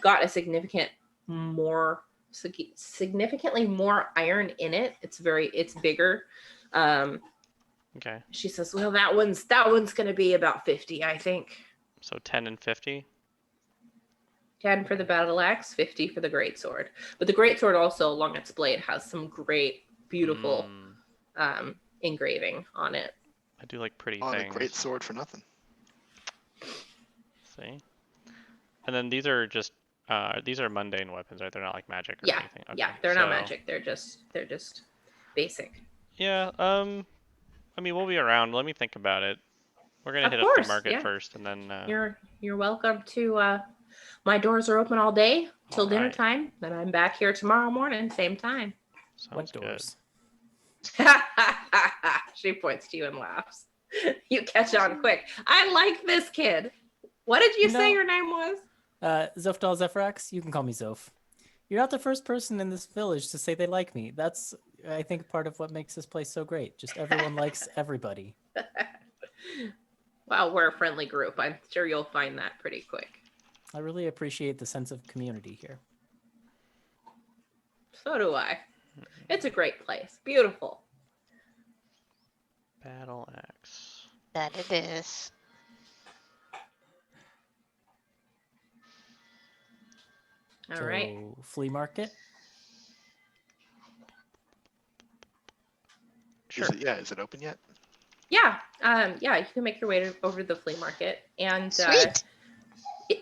got a significantly more iron in it. It's bigger. Okay. She says, well, that one's gonna be about 50, I think. So 10 and 50. 10 for the battle axe, 50 for the greatsword. But the greatsword also, along its blade, has some great, beautiful engraving on it. I do like pretty Oh, things. a great sword for nothing. See? And then these are just these are mundane weapons, right? They're not like magic or Yeah, anything. Okay. yeah, they're not magic. They're just basic. Yeah. I mean, we'll be around. Let me think about it. We're gonna Of hit course, up the market yeah. first, and then. You're welcome to. My doors are open all day till dinner Alright. time, and I'm back here tomorrow morning, same time. Sounds good. doors? She points to you and laughs. You catch on quick. I like this kid. What did you say your name was? Zofdal Zephyrax, you can call me Zof. You're not the first person in this village to say they like me. That's, I think, part of what makes this place so great. Just everyone likes everybody. Well, we're a friendly group. I'm sure you'll find that pretty quick. I really appreciate the sense of community here. So do I. It's a great place. Beautiful. Battle axe. That it is. All right. Flea market. Sure. Is it open yet? Yeah. Yeah, you can make your way over to the flea market. And Sweet.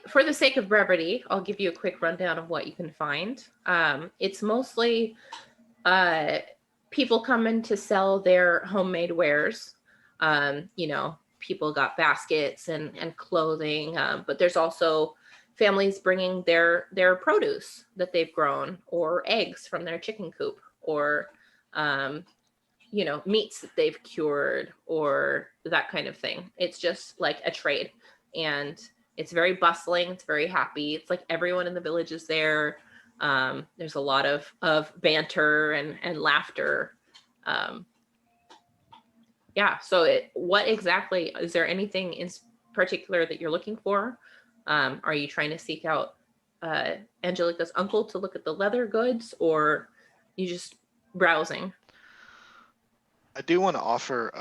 for the sake of brevity, I'll give you a quick rundown of what you can find. It's mostly people coming to sell their homemade wares. People got baskets and clothing, but there's also families bringing their produce that they've grown, or eggs from their chicken coop, or meats that they've cured, or that kind of thing. It's just like a trade, and it's very bustling. It's very happy. It's like everyone in the village is there. There's a lot of banter and laughter. So what exactly, is there anything in particular that you're looking for? Are you trying to seek out Angelika's uncle to look at the leather goods, or you just browsing? I do want to offer,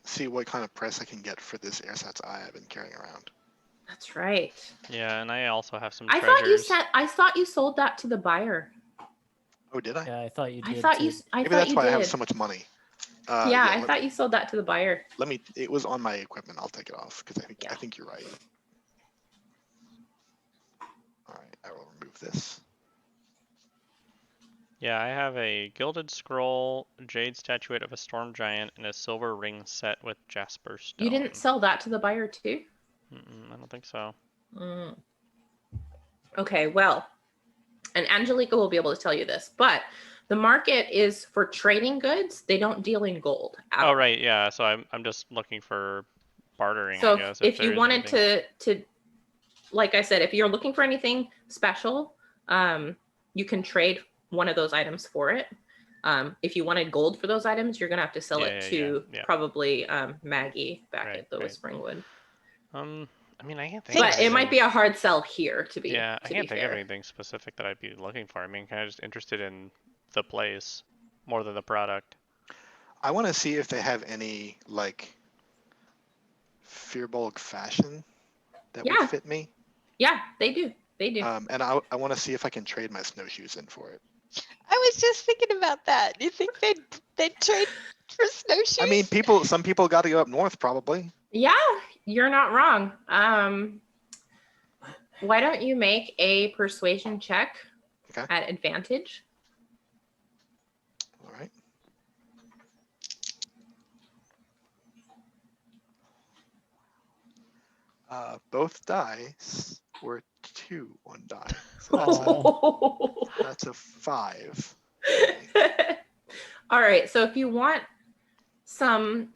see what kind of price I can get for this ersatz eye I've been carrying around. That's right. Yeah, and I also have some I treasures. thought you sold that to the buyer. Oh, did I? Yeah, I thought you did. I thought too. you Maybe thought that's you why I did. have so much money. I thought you sold that to the buyer. It was on my equipment. I'll take it off because I think you're right. All right, I will remove this. Yeah, I have a gilded scroll, jade statuette of a storm giant, and a silver ring set with jasper stone. You didn't sell that to the buyer too? I don't think so. Okay, well, and Angelika will be able to tell you this, but the market is for trading goods. They don't deal in gold. Oh, right, yeah. So I'm just looking for bartering, So I guess. if you there's wanted anything. to, like I said, if you're looking for anything special, you can trade one of those items for it. If you wanted gold for those items, you're gonna have to sell it to yeah. probably Maggie back Right, at the right. Springwood. I mean, I can't think. But of it might be anything- a hard sell here to be. Yeah, I to can't be think of fair. anything specific that I'd be looking for. I mean, kind of just interested in the place more than the product. I want to see if they have any like Fearbulk fashion that Yeah. would fit me. Yeah, they do. They do. And I want to see if I can trade my snowshoes in for it. I was just thinking about that. You think they'd trade for snowshoes? I mean, some people got to go up north probably. Yeah, you're not wrong. Why don't you make a persuasion check Okay. at advantage? All right. Both dice were 2 on die. So that's a 5. All right. So if you want some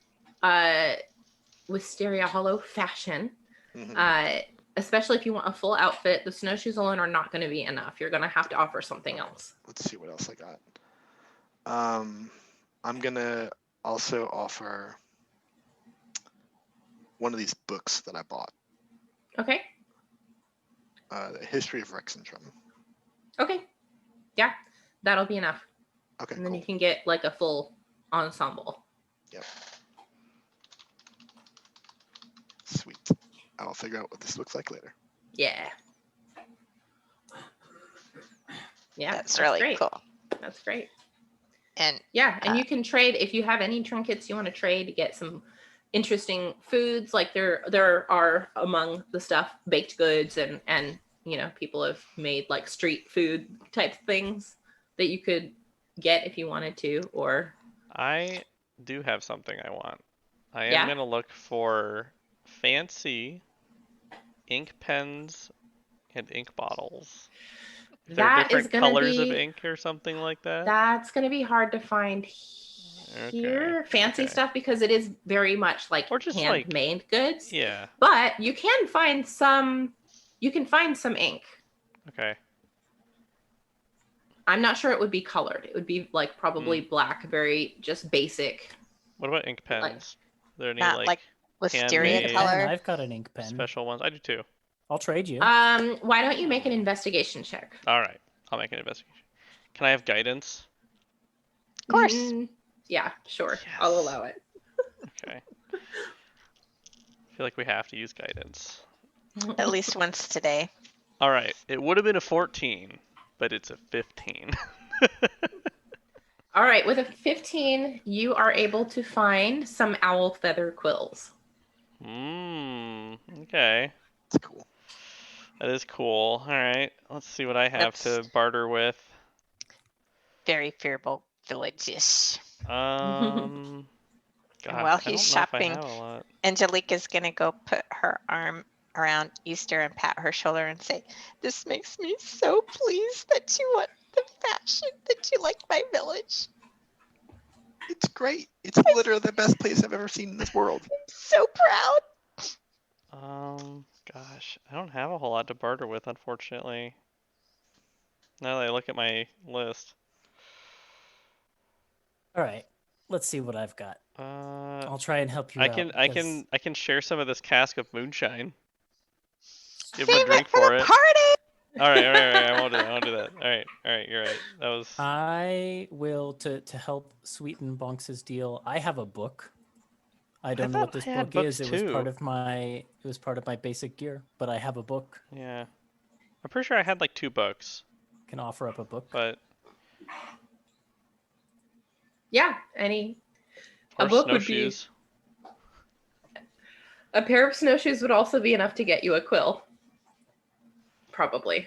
Wisteria Hollow fashion, Mhm. especially if you want a full outfit, the snowshoes alone are not going to be enough. You're going to have to offer something else. Let's see what else I got. I'm gonna also offer one of these books that I bought. Okay. The History of Rexentrum. Okay. Yeah, that'll be enough. Okay, And then cool. you can get like a full ensemble. Yep. Sweet. I'll figure out what this looks like later. Yeah. Yeah. That's really great. cool. That's great. And Yeah, and you can trade if you have any trinkets you want to trade to get some interesting foods. Like there are among the stuff baked goods and people have made like street food type things that you could get if you wanted to. Or I do have something I want. I am Yeah? gonna look for fancy ink pens and ink bottles. If there are that is different gonna colors of be ink or something like that. that's gonna be hard to find here. Fancy okay. stuff because it is very much like Or just, like- handmade goods. Yeah. But you can find some ink. Okay. I'm not sure it would be colored. It would be like probably black, very just basic. What about ink pens? Like- Are there any not like wisteria handmade color. I've got an ink pen. special ones? I do too. I'll trade you. Why don't you make an investigation check? All right. I'll make an investigation. Can I have guidance? Of course. Yeah, sure. I'll Yes. allow it. Okay. I feel like we have to use guidance. At least once today. All right. It would have been a 14, but it's a 15. All right, with a 15, you are able to find some owl feather quills. Okay. It's cool. That is cool. All right. Let's see what I have to barter with. Very fearful villages. Gosh, And while I don't he's know if I shopping, have a lot. Angelika's gonna go put her arm around Easter and pat her shoulder and say, "This makes me so pleased that you want the fashion, that you like my village. It's great. It's literally the best place I've ever seen in this world. I'm so proud." Gosh, I don't have a whole lot to barter with, unfortunately. Now that I look at my list. All right, let's see what I've got. I'll try and help you I out. can I can share some of this cask of moonshine. Give Save him a drink it for for the it. party. All right, I won't do that. All right, you're right. That was I will to help sweeten Bonks's deal. I have a book. I don't know what thought this I had book is. books It was too. part of my basic gear, but I have a book. yeah. I'm pretty sure I had like 2 books, Can offer up a book. but Yeah, or A book would be- snowshoes. a pair of snowshoes would also be enough to get you a quill. Probably.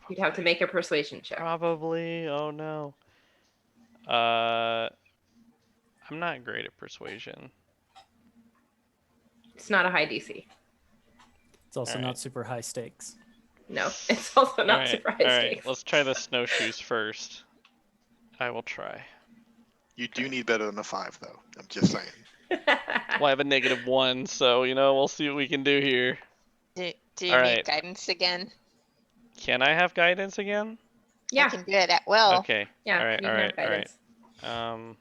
You'd have to make a persuasion check. Probably. Oh no. I'm not great at persuasion. It's not a high DC. It's also All not right. super high stakes. No, it's also not Alright, super high alright, stakes. let's try the snowshoes first. I will try. You do need better than a 5, though. I'm just saying. Well, I have a -1, so we'll see what we can do here. Do you All need right. guidance again? Can I have guidance again? Yeah. I can do it at will. Okay. Yeah. All right. you All can right. have All right. guidance.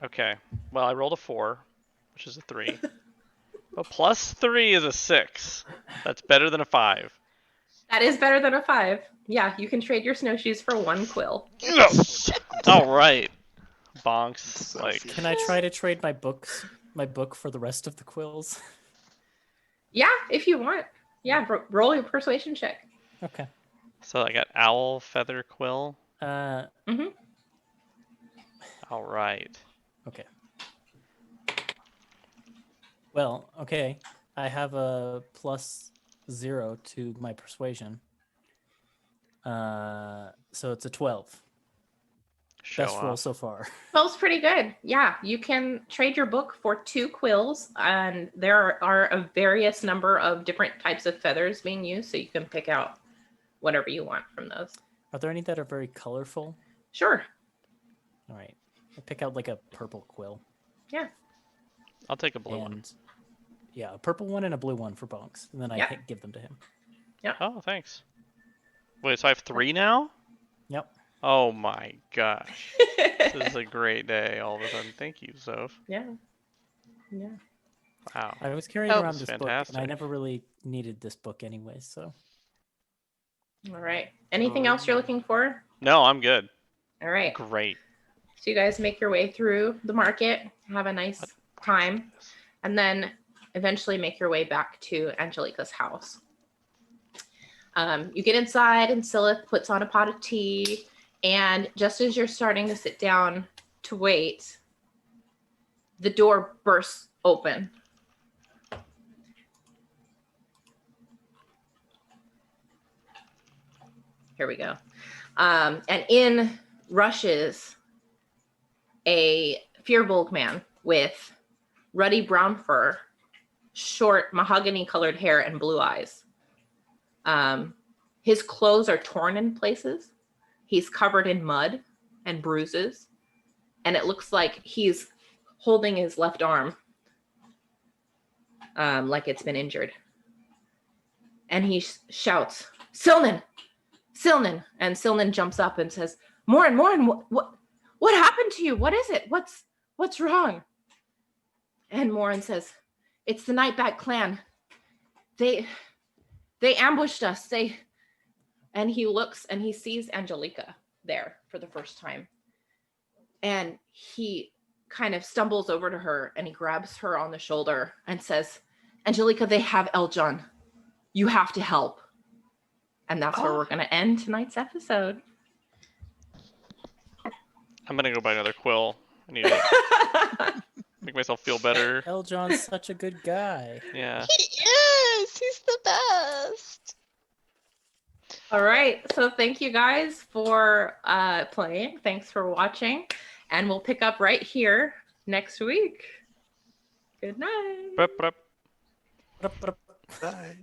Okay. Well, I rolled a 4, which is a 3. But plus 3 is a 6. That's better than a 5. That is better than a 5. Yeah, you can trade your snowshoes for 1 quill. Yes! All right. Bonks. So Like, fierce. Can I try to trade my book for the rest of the quills? Yeah, if you want. Yeah, roll your persuasion check. Okay. so I got owl, feather, quill. Mm-hmm. All right. Okay. Well, okay. I have a +0 to my persuasion. So it's a 12. Show Best roll off. so far. 12's pretty good. Yeah, you can trade your book for 2 quills, and there are a various number of different types of feathers being used, so you can pick out whatever you want from those. Are there any that are very colorful? Sure. All right. I'll pick out like a purple quill. Yeah. I'll take a blue one. And yeah, a purple one and a blue one for Bonks. And then I Yeah. give them to him. Oh, thanks. Wait, so I have 3 now? Yep. Oh my gosh. This is a great day all of a sudden. Thank you, Soph. Yeah. Yeah. Wow. I was carrying Oh, around that's this book, and I fantastic. never really needed this book anyway, so. All right. Anything else you're looking for? No, I'm good. All right. Great. So you guys make your way through the market, have a nice time, and then eventually make your way back to Angelika's house. You get inside, and Silith puts on a pot of tea, and just as you're starting to sit down to wait, the door bursts open. Here we go. And in rushes a Fearbolg man with ruddy brown fur, short mahogany colored hair, and blue eyes. His clothes are torn in places. He's covered in mud and bruises. And it looks like he's holding his left arm like it's been injured. And he shouts, Silnan! Silnan! And Silnan jumps up and says, Morin, what happened to you? What is it? What's wrong? And Morin says, it's the Nightbat clan. They ambushed us. And he looks and he sees Angelika there for the first time. And he kind of stumbles over to her and he grabs her on the shoulder and says, Angelika, they have Eljon. You have to help. And that's where we're going to end tonight's episode. Oh. I'm gonna go buy another quill. I need to make myself feel better. Eljon's such a good guy. Yeah. He is. He's the best. All right. So thank you guys for playing. Thanks for watching. And we'll pick up right here next week. Good night. Brup, brup. Bye.